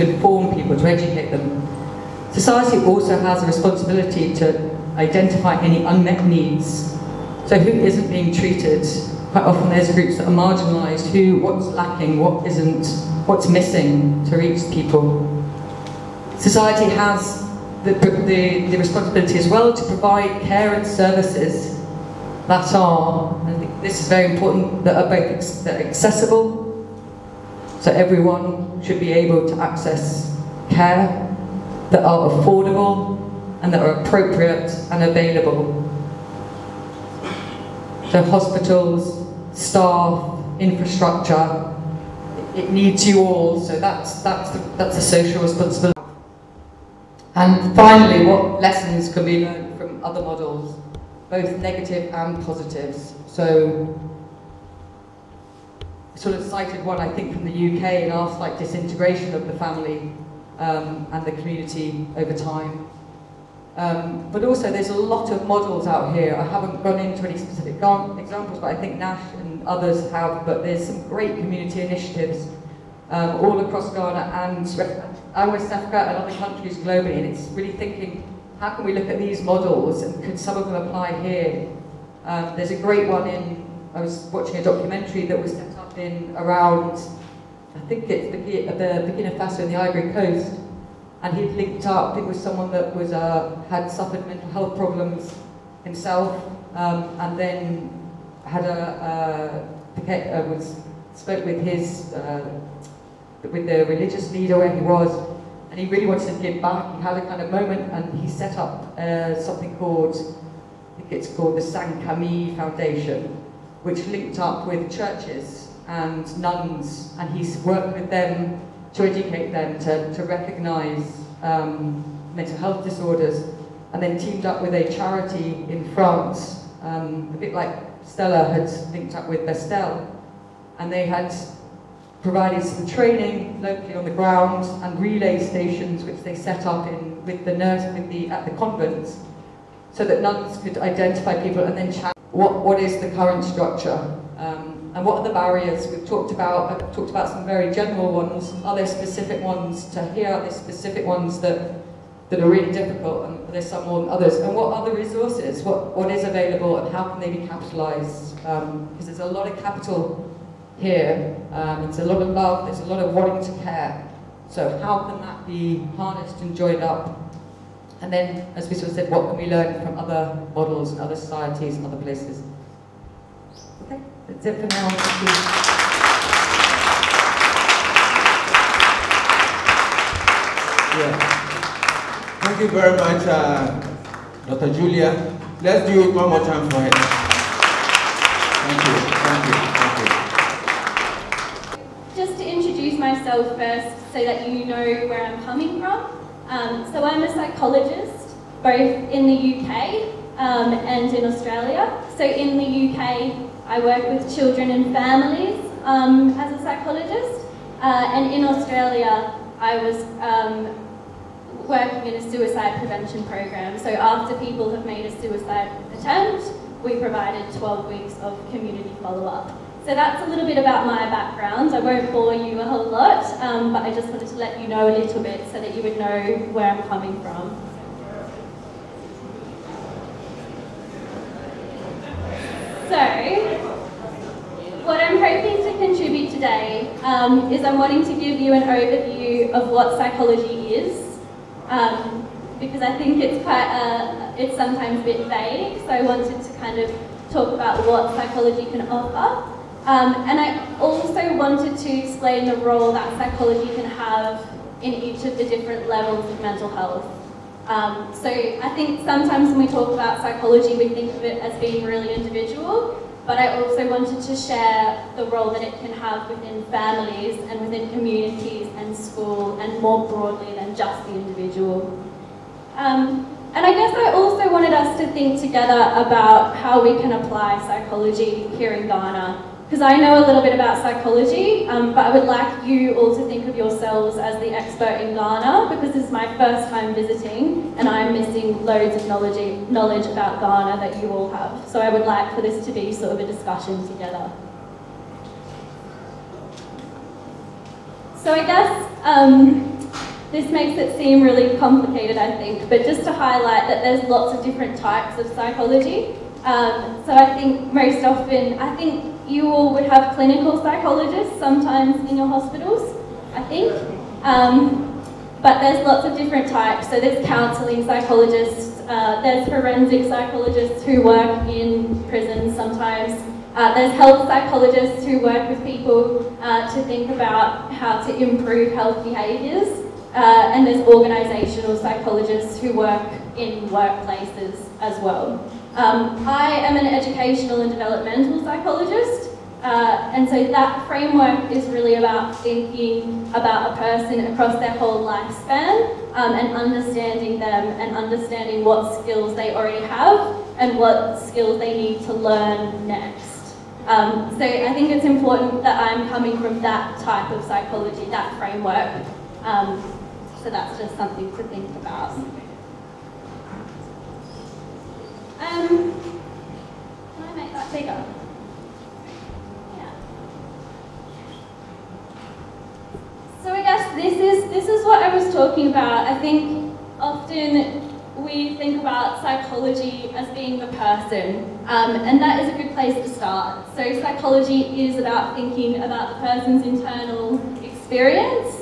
inform people, to educate them. Society also has a responsibility to identify any unmet needs. So who isn't being treated? Quite often there's groups that are marginalised, what's lacking, what isn't, what's missing to reach people. Society has the responsibility as well to provide care and services that are, and I think this is very important, that are both accessible, so everyone should be able to access care, that are affordable and that are appropriate and available. So hospitals, staff, infrastructure, it needs you all, so that's a social responsibility. And finally, what lessons can be learned from other models, both negative and positives? So, I sort of cited one, I think, from the UK in our slight disintegration of the family and the community over time. But also there's a lot of models out here. I haven't gone into any specific examples, but I think Nash and others have, but there's some great community initiatives all across Ghana and West Africa and other countries globally, and it's really thinking, how can we look at these models and could some of them apply here? There's a great one I was watching a documentary that was set up in around, I think it's the Burkina Faso in the Ivory Coast, and he'd linked up, it was someone that was had suffered mental health problems himself, and then had spoke with his with the religious leader where he was, and he really wanted to give back. He had a kind of moment, and he set up something called, I think it's called the Sankami Foundation, which linked up with churches and nuns, and he's worked with them to educate them to recognise mental health disorders, and then teamed up with a charity in France, a bit like Stella had linked up with BESSTEL, and they had provided some training locally on the ground and relay stations which they set up at the convents, so that nuns could identify people and then chat what is the current structure and what are the barriers. I've talked about some very general ones. Are there specific ones to here? Are there specific ones that are really difficult, and there's some more than others? And what are the resources? What is available, and how can they be capitalised? Because there's a lot of capital here, it's a lot of love, there's a lot of wanting to care. So how can that be harnessed and joined up? And then, as we sort of said, what can we learn from other models and other societies and other places? Okay, that's it for now. Thank you. Yeah. Thank you very much, Dr. Julia. Let's do it one more time for her. Thank you, thank you, thank you. Just to introduce myself first, so that you know where I'm coming from. So I'm a psychologist, both in the UK and in Australia. So in the UK, I work with children and families as a psychologist, and in Australia, I was working in a suicide prevention program. So after people have made a suicide attempt, we provided 12 weeks of community follow-up. So that's a little bit about my background. I won't bore you a whole lot, but I just wanted to let you know a little bit so that you would know where I'm coming from. So, what I'm hoping to contribute today is I'm wanting to give you an overview of what psychology is, because I think it's sometimes a bit vague, so I wanted to kind of talk about what psychology can offer. And I also wanted to explain the role that psychology can have in each of the different levels of mental health. So I think sometimes when we talk about psychology, we think of it as being really individual, but I also wanted to share the role that it can have within families and within communities and school, and more broadly than just the individual. And I guess I also wanted us to think together about how we can apply psychology here in Ghana. Because I know a little bit about psychology, but I would like you all to think of yourselves as the expert in Ghana, because this is my first time visiting, and I'm missing loads of knowledge about Ghana that you all have. So I would like for this to be sort of a discussion together. So I guess this makes it seem really complicated, I think, but just to highlight that there's lots of different types of psychology. So I think most often, I think you all would have clinical psychologists sometimes in your hospitals, I think. But there's lots of different types. So there's counselling psychologists, there's forensic psychologists who work in prisons sometimes. There's health psychologists who work with people to think about how to improve health behaviours. and there's organisational psychologists who work in workplaces as well. I am an educational and developmental psychologist, and so that framework is really about thinking about a person across their whole lifespan and understanding them and understanding what skills they already have and what skills they need to learn next. So I think it's important that I'm coming from that type of psychology, that framework. So that's just something to think about. Can I make that bigger? Yeah. So I guess this is what I was talking about. I think often we think about psychology as being the person, and that is a good place to start. So psychology is about thinking about the person's internal experience.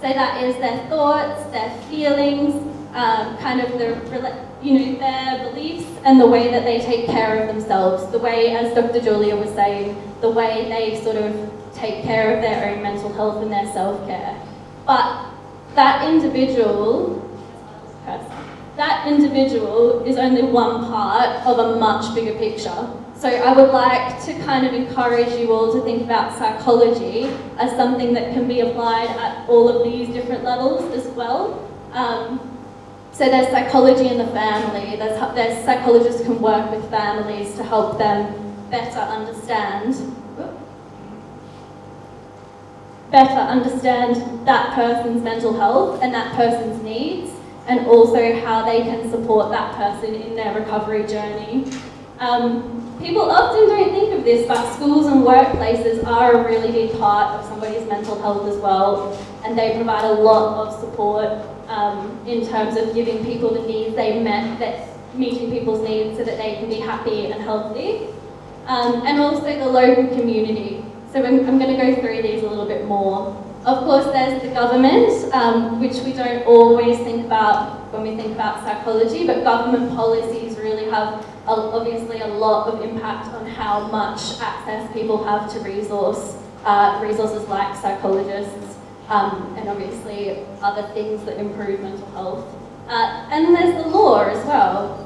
So that is their thoughts, their feelings, kind of their beliefs and the way that they take care of themselves, the way, as Dr. Julia was saying, the way they sort of take care of their own mental health and their self-care. But that individual is only one part of a much bigger picture. So I would like to kind of encourage you all to think about psychology as something that can be applied at all of these different levels as well. So there's psychology in the family, there's psychologists who can work with families to help them better understand that person's mental health and that person's needs, and also how they can support that person in their recovery journey. People often don't think of this, but schools and workplaces are a really big part of somebody's mental health as well, and they provide a lot of support in terms of giving people the needs meeting people's needs so that they can be happy and healthy. And also the local community. So I'm going to go through these a little bit more. Of course, there's the government, which we don't always think about when we think about psychology, but government policies really have obviously a lot of impact on how much access people have to resources like psychologists, and obviously other things that improve mental health. And then there's the law as well.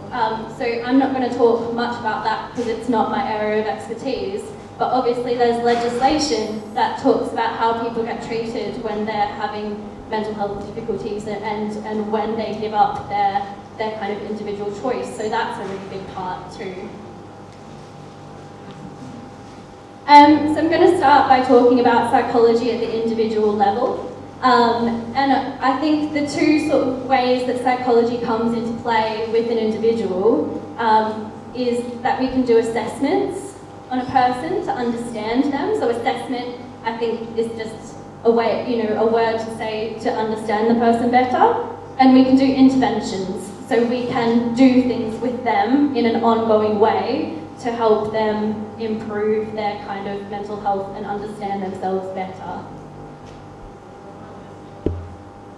So I'm not going to talk much about that because it's not my area of expertise. But obviously there's legislation that talks about how people get treated when they're having mental health difficulties and when they give up their kind of individual choice. So that's a really big part too. So I'm going to start by talking about psychology at the individual level. And I think the two sort of ways that psychology comes into play with an individual is that we can do assessments on a person to understand them. So assessment, I think, is just a way, a word to say to understand the person better. And we can do interventions. So we can do things with them in an ongoing way to help them improve their kind of mental health and understand themselves better.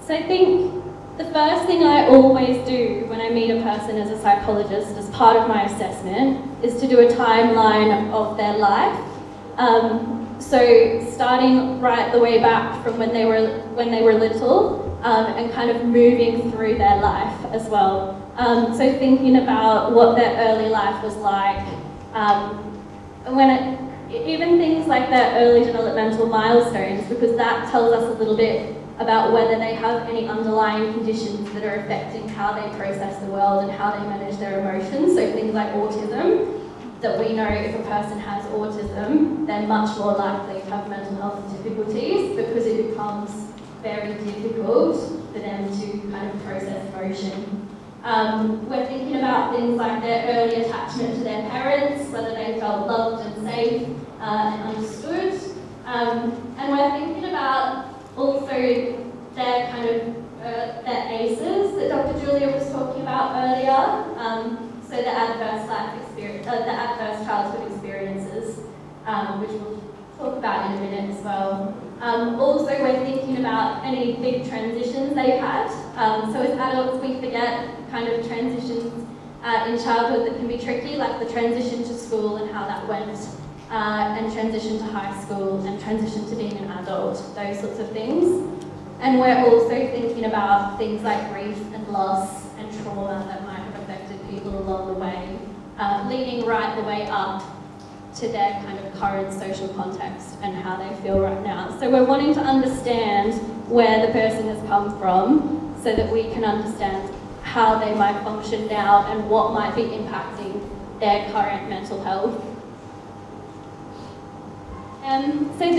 So I think the first thing I always do when I meet a person as a psychologist as part of my assessment is to do a timeline of their life. So starting right the way back from when they were little and kind of moving through their life as well. So thinking about what their early life was like, even things like their early developmental milestones, because that tells us a little bit about whether they have any underlying conditions that are affecting how they process the world and how they manage their emotions. So things like autism, that we know if a person has autism, they're much more likely to have mental health difficulties because it becomes very difficult for them to kind of process emotion. We're thinking about things like their early attachment to their parents, whether they felt loved and safe and understood. And we're thinking about also their kind of their ACEs that Dr. Julia was talking about earlier. So the adverse life experience, the adverse childhood experiences, which we'll talk about in a minute as well. Also, we're thinking about any big transitions they've had. So as adults, we forget kind of transitions in childhood that can be tricky, like the transition to school and how that went, and transition to high school and transition to being an adult, those sorts of things. And we're also thinking about things like grief and loss and trauma that might have affected people along the way, leading right the way up to their kind of current social context and how they feel right now. So we're wanting to understand where the person has come from so that we can understand how they might function now and what might be impacting their current mental health. So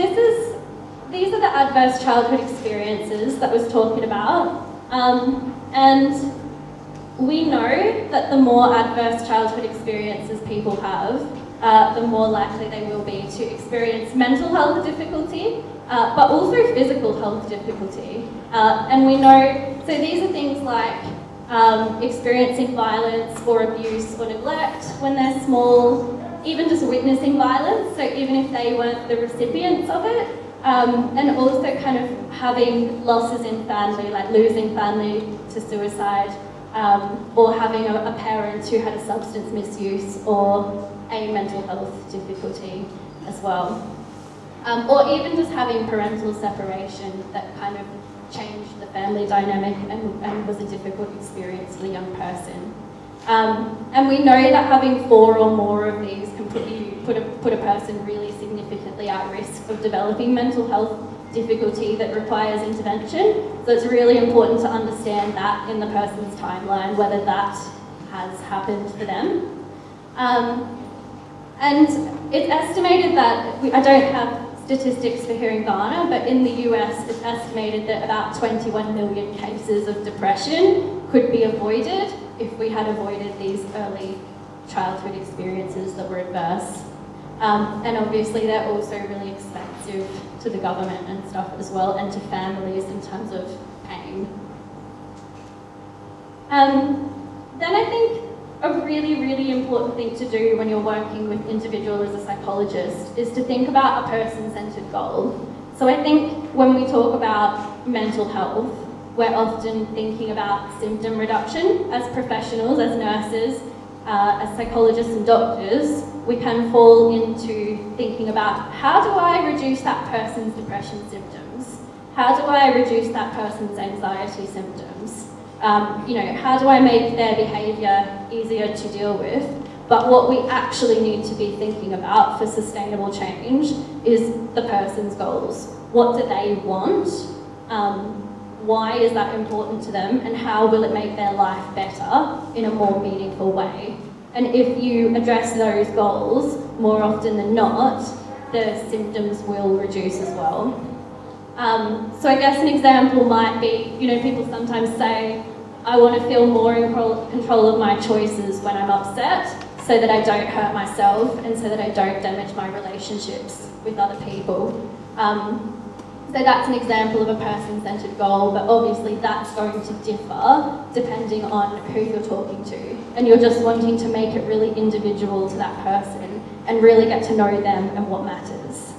these are the adverse childhood experiences that I was talking about. And we know that the more adverse childhood experiences people have, the more likely they will be to experience mental health difficulty, but also physical health difficulty. And we know, so these are things like experiencing violence or abuse or neglect when they're small, even just witnessing violence, so even if they weren't the recipients of it, and also kind of having losses in family, like losing family to suicide, or having a parent who had a substance misuse or a mental health difficulty as well. Or even just having parental separation that kind of changed the family dynamic and was a difficult experience for the young person. And we know that having 4 or more of these can put a person really significantly at risk of developing mental health difficulty that requires intervention. So it's really important to understand that in the person's timeline, whether that has happened for them. And it's estimated that, I don't have statistics for here in Ghana, but in the US it's estimated that about 21 million cases of depression could be avoided if we had avoided these early childhood experiences that were adverse. And obviously they're also really expensive to the government and stuff as well, and to families in terms of pain. Then I think a really, really important thing to do when you're working with individuals as a psychologist is to think about a person-centered goal. So I think when we talk about mental health, we're often thinking about symptom reduction. As professionals, as nurses, as psychologists and doctors, we can fall into thinking about how do I reduce that person's depression symptoms? How do I reduce that person's anxiety symptoms? How do I make their behaviour easier to deal with? But what we actually need to be thinking about for sustainable change is the person's goals. What do they want? Why is that important to them? And how will it make their life better in a more meaningful way? And if you address those goals, more often than not, the symptoms will reduce as well. So I guess an example might be, people sometimes say, I want to feel more in control of my choices when I'm upset so that I don't hurt myself and so that I don't damage my relationships with other people. So that's an example of a person-centered goal, but obviously that's going to differ depending on who you're talking to. And you're just wanting to make it really individual to that person and really get to know them and what matters.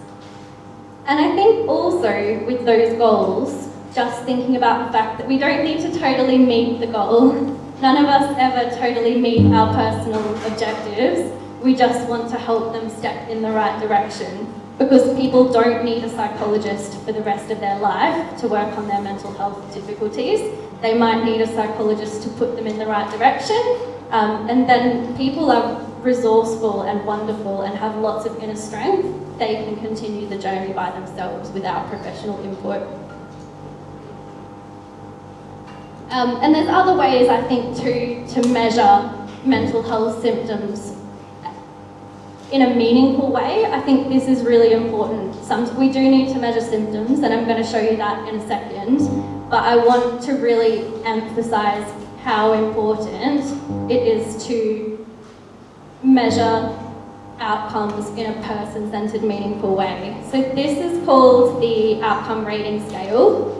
And I think also with those goals, just thinking about the fact that we don't need to totally meet the goal. None of us ever totally meet our personal objectives. We just want to help them step in the right direction, because people don't need a psychologist for the rest of their life to work on their mental health difficulties. They might need a psychologist to put them in the right direction. And then people are resourceful and wonderful and have lots of inner strength. They can continue the journey by themselves without professional input. And there's other ways, I think, to measure mental health symptoms in a meaningful way. I think this is really important. We do need to measure symptoms, and I'm going to show you that in a second. But I want to really emphasize how important it is to measure outcomes in a person-centered, meaningful way. So this is called the outcome rating scale.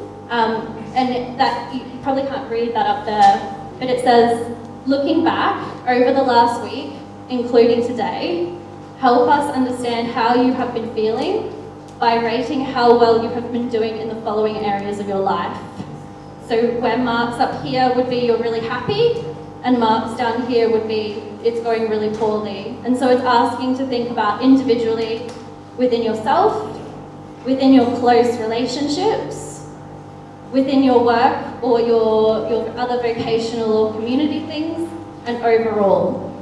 And that you probably can't read that up there, but it says, looking back over the last week, including today, help us understand how you have been feeling by rating how well you have been doing in the following areas of your life. So where marks up here would be you're really happy, and marks down here would be it's going really poorly. And so it's asking to think about individually within yourself, within your close relationships, within your work or your other vocational or community things, and overall.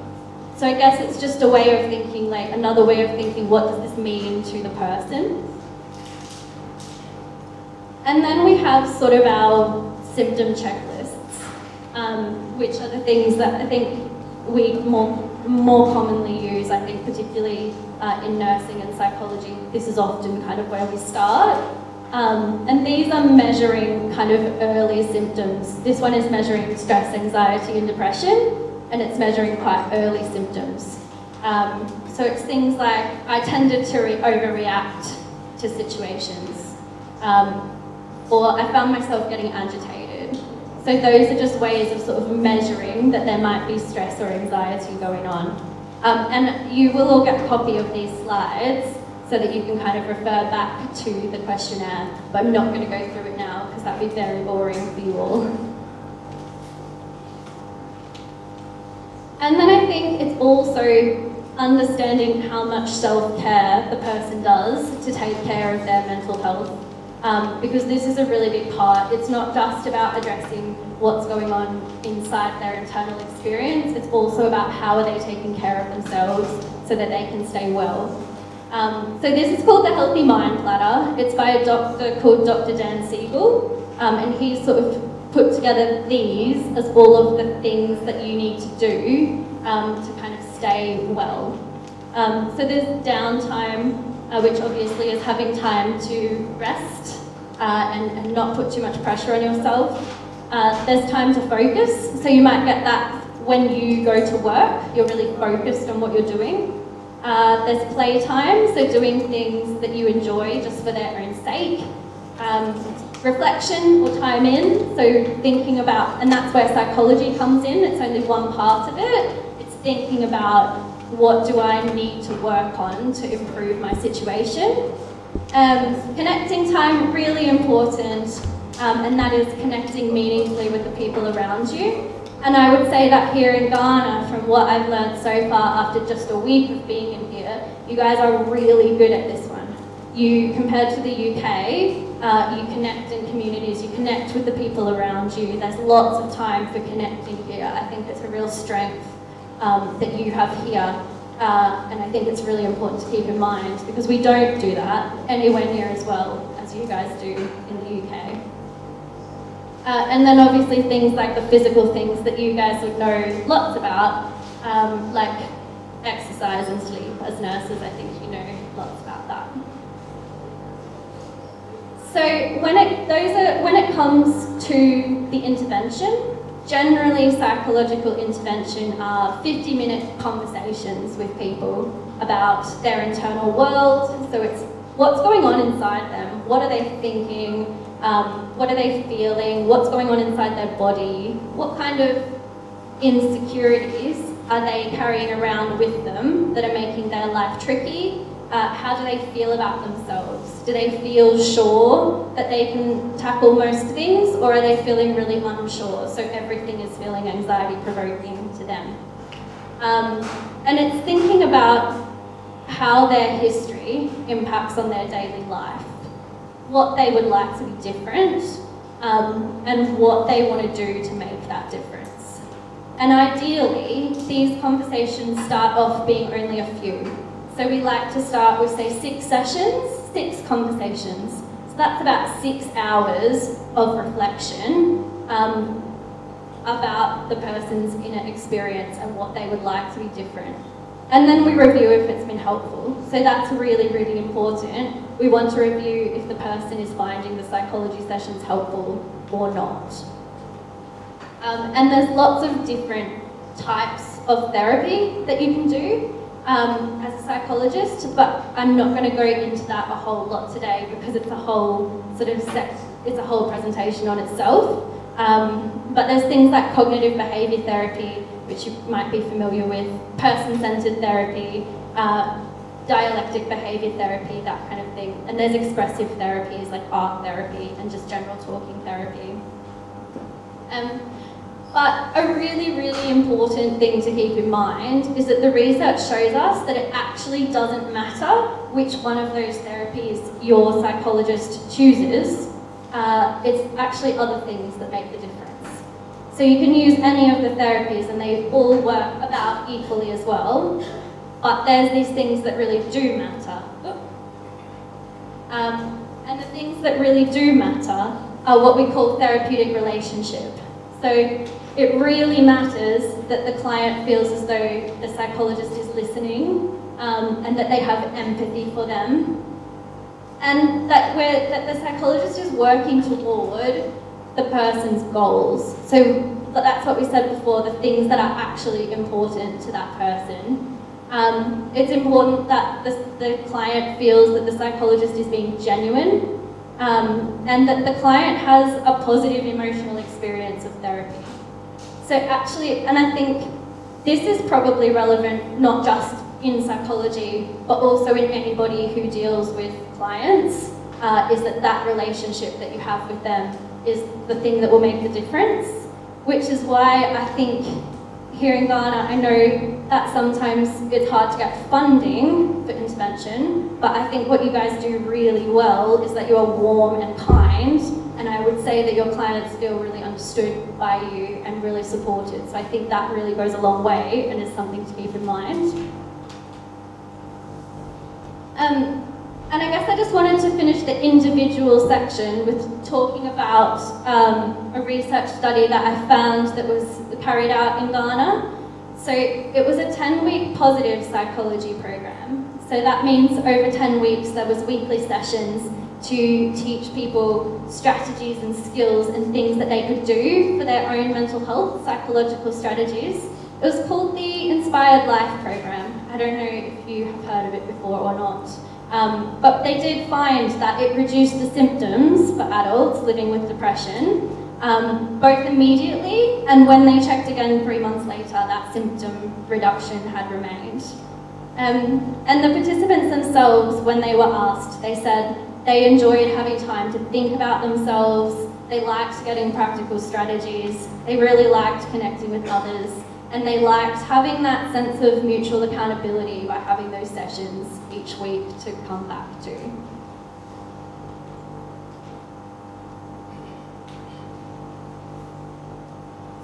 So I guess it's just a way of thinking, like another way of thinking, what does this mean to the person? And then we have sort of our symptom checklists, which are the things that I think we more commonly use, I think particularly in nursing and psychology. This is often kind of where we start. And these are measuring kind of early symptoms. This one is measuring stress, anxiety and depression, and it's measuring quite early symptoms. So it's things like, I tended to overreact to situations, or I found myself getting agitated. So those are just ways of sort of measuring that there might be stress or anxiety going on. And you will all get a copy of these slides so that you can kind of refer back to the questionnaire, but I'm not going to go through it now because that would be very boring for you all. And then I think it's also understanding how much self-care the person does to take care of their mental health. Because this is a really big part. It's not just about addressing what's going on inside their internal experience, it's also about how are they taking care of themselves so that they can stay well. So this is called the Healthy Mind Ladder. It's by a doctor called Dr. Dan Siegel, and he sort of put together these as all of the things that you need to do to kind of stay well. So there's downtime, which obviously is having time to rest and not put too much pressure on yourself. There's time to focus, so you might get that when you go to work, you're really focused on what you're doing. There's playtime, so doing things that you enjoy just for their own sake. Reflection or time in, so thinking about, and that's where psychology comes in, it's only one part of it. It's thinking about what do I need to work on to improve my situation. Connecting time, really important, and that is connecting meaningfully with the people around you. And I would say that here in Ghana, from what I've learned so far after just a week of being in here, you guys are really good at this one. Compared to the UK, you connect in communities, you connect with the people around you. There's lots of time for connecting here. I think it's a real strength that you have here. And I think it's really important to keep in mind because we don't do that anywhere near as well as you guys do in the UK. And then obviously things like the physical things that you guys would know lots about, like exercise and sleep. As nurses, I think you know lots about that. So when it comes to the intervention, generally psychological intervention are 50-minute conversations with people about their internal world. So it's what's going on inside them, what are they thinking, what are they feeling, what's going on inside their body, what kind of insecurities are they carrying around with them that are making their life tricky. How do they feel about themselves? Do they feel sure that they can tackle most things, or are they feeling really unsure? So everything is feeling anxiety-provoking to them. And it's thinking about how their history impacts on their daily life, what they would like to be different, and what they want to do to make that difference. And ideally, these conversations start off being only a few. So we like to start with, say, 6 sessions, 6 conversations. So that's about 6 hours of reflection about the person's inner experience and what they would like to be different. And then we review if it's been helpful. So that's really, really important. We want to review if the person is finding the psychology sessions helpful or not. And there's lots of different types of therapy that you can do as a psychologist, but I'm not going to go into that a whole lot today because it's a whole it's a whole presentation on itself. But there's things like cognitive behaviour therapy, which you might be familiar with, person-centred therapy, dialectic behaviour therapy, that kind of thing. And there's expressive therapies like art therapy and just general talking therapy. But a really, really important thing to keep in mind is that the research shows us that it actually doesn't matter which one of those therapies your psychologist chooses. it's actually other things that make the difference. So you can use any of the therapies and they all work about equally as well, but there's these things that really do matter. And the things that really do matter are what we call therapeutic relationship. So it really matters that the client feels as though the psychologist is listening and that they have empathy for them. And that the psychologist is working toward the person's goals. So that's what we said before, the things that are actually important to that person. It's important that the client feels that the psychologist is being genuine and that the client has a positive emotional experience of therapy. So actually, and I think this is probably relevant not just in psychology, but also in anybody who deals with clients, is that relationship that you have with them is the thing that will make the difference, which is why I think here in Ghana, I know that sometimes it's hard to get funding for intervention, but I think what you guys do really well is that you are warm and kind, and I would say that your clients feel really understood by you and really supported. So I think that really goes a long way and is something to keep in mind. And I guess I just wanted to finish the individual section with talking about a research study that I found that was carried out in Ghana. So it was a 10-week positive psychology program. So that means over 10 weeks there was weekly sessions to teach people strategies and skills and things that they could do for their own mental health, psychological strategies. It was called the Inspired Life Program. I don't know if you have heard of it before or not. But they did find that it reduced the symptoms for adults living with depression, both immediately and when they checked again 3 months later, that symptom reduction had remained. And the participants themselves, when they were asked, they said they enjoyed having time to think about themselves, they liked getting practical strategies, they really liked connecting with others, and they liked having that sense of mutual accountability by having those sessions each week to come back to.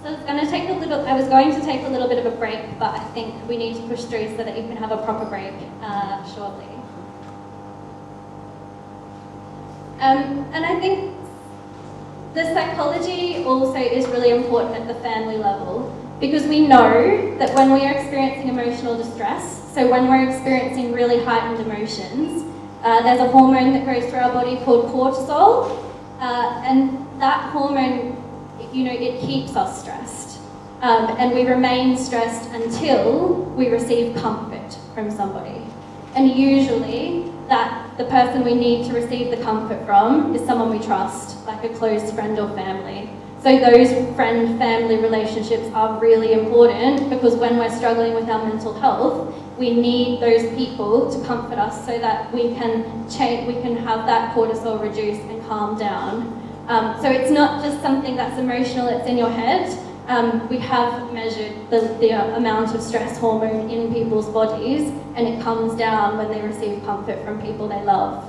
So I was going to take a little bit of a break, but I think we need to push through so that you can have a proper break shortly. And I think the psychology also is really important at the family level, because we know that when we are experiencing emotional distress, so when we're experiencing really heightened emotions, there's a hormone that goes through our body called cortisol, and that hormone, you know, it keeps us stressed. And we remain stressed until we receive comfort from somebody. And usually, the person we need to receive the comfort from is someone we trust, like a close friend or family. So those friend-family relationships are really important, because when we're struggling with our mental health, we need those people to comfort us so that we can have that cortisol reduce and calm down. So it's not just something that's emotional, it's in your head. We have measured the amount of stress hormone in people's bodies, and it comes down when they receive comfort from people they love.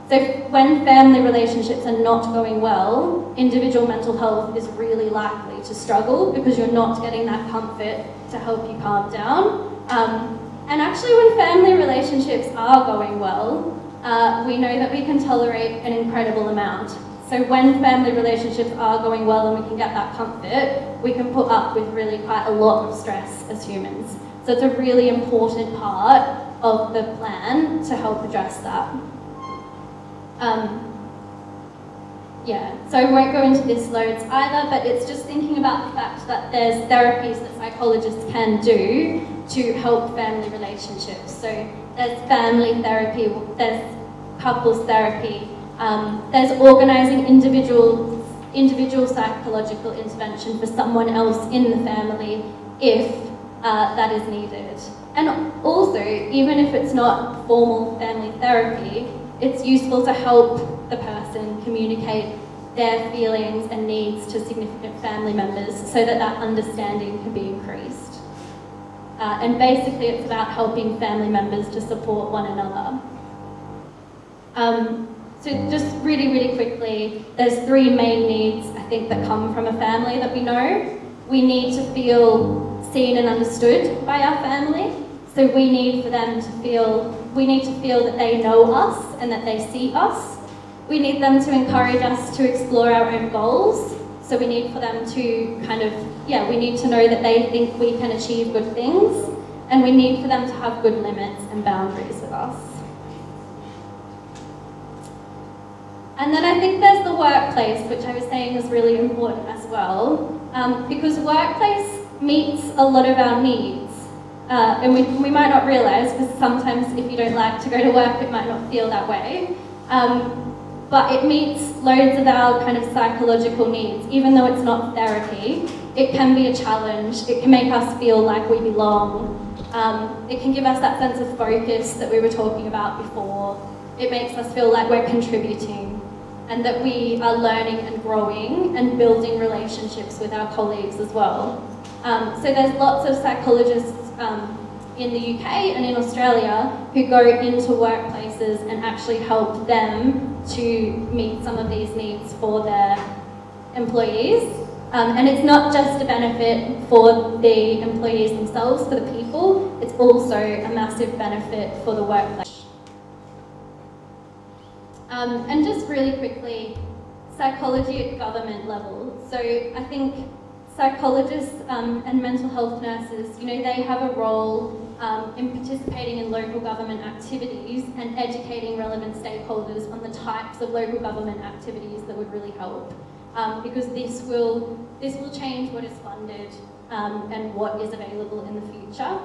So when family relationships are not going well, individual mental health is really likely to struggle, because you're not getting that comfort to help you calm down. And actually, when family relationships are going well, we know that we can tolerate an incredible amount. So when family relationships are going well and we can get that comfort, we can put up with really quite a lot of stress as humans. So it's a really important part of the plan to help address that. Yeah, so I won't go into this loads either, but it's just thinking about the fact that there's therapies that psychologists can do to help family relationships. So there's family therapy, there's couples therapy, there's organising individual psychological intervention for someone else in the family if that is needed. And also, even if it's not formal family therapy, it's useful to help the person communicate their feelings and needs to significant family members so that that understanding can be increased. And basically it's about helping family members to support one another. So just really, really quickly, there's 3 main needs, I think, that come from a family that we know. We need to feel seen and understood by our family. So we need to feel that they know us and that they see us. We need them to encourage us to explore our own goals. So we need for them to we need to know that they think we can achieve good things. And we need for them to have good limits and boundaries with us. And then I think there's the workplace, which I was saying is really important as well, because workplace meets a lot of our needs. And we might not realise, because sometimes if you don't like to go to work, it might not feel that way. But it meets loads of our kind of psychological needs. Even though it's not therapy, it can be a challenge. It can make us feel like we belong. It can give us that sense of focus that we were talking about before. It makes us feel like we're contributing and that we are learning and growing and building relationships with our colleagues as well. So there's lots of psychologists in the UK and in Australia who go into workplaces and actually help them to meet some of these needs for their employees. And it's not just a benefit for the employees themselves, for the people, it's also a massive benefit for the workplace. And just really quickly, psychology at government level. So I think psychologists and mental health nurses, they have a role in participating in local government activities and educating relevant stakeholders on the types of local government activities that would really help. Because this will change what is funded and what is available in the future.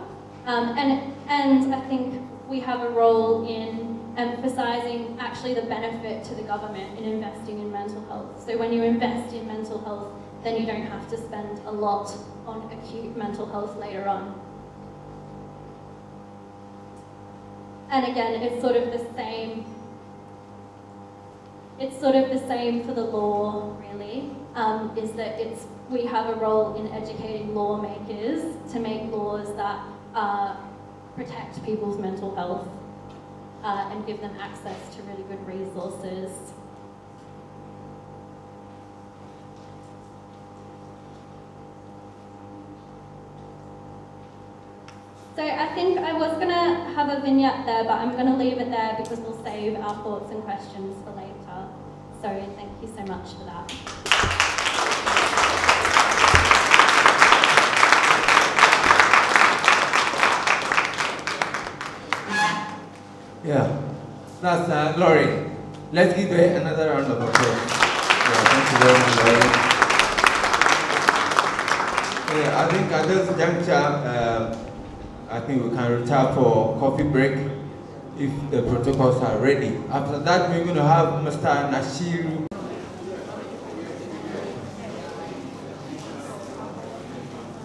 And I think we have a role in emphasising actually the benefit to the government in investing in mental health. So when you invest in mental health, then you don't have to spend a lot on acute mental health later on. And again, it's sort of the same. It's sort of the same for the law, really, is that we have a role in educating lawmakers to make laws that protect people's mental health and give them access to really good resources. So I think I was going to have a vignette there, but I'm going to leave it there because we'll save our thoughts and questions for later. So thank you so much for that. Yeah, that's Laurie. Let's give her another round of applause. Yeah, thank you very much, Laurie. Yeah, I think at this juncture, I think we can retire for coffee break if the protocols are ready. After that, we're going to have Mr. Nashiru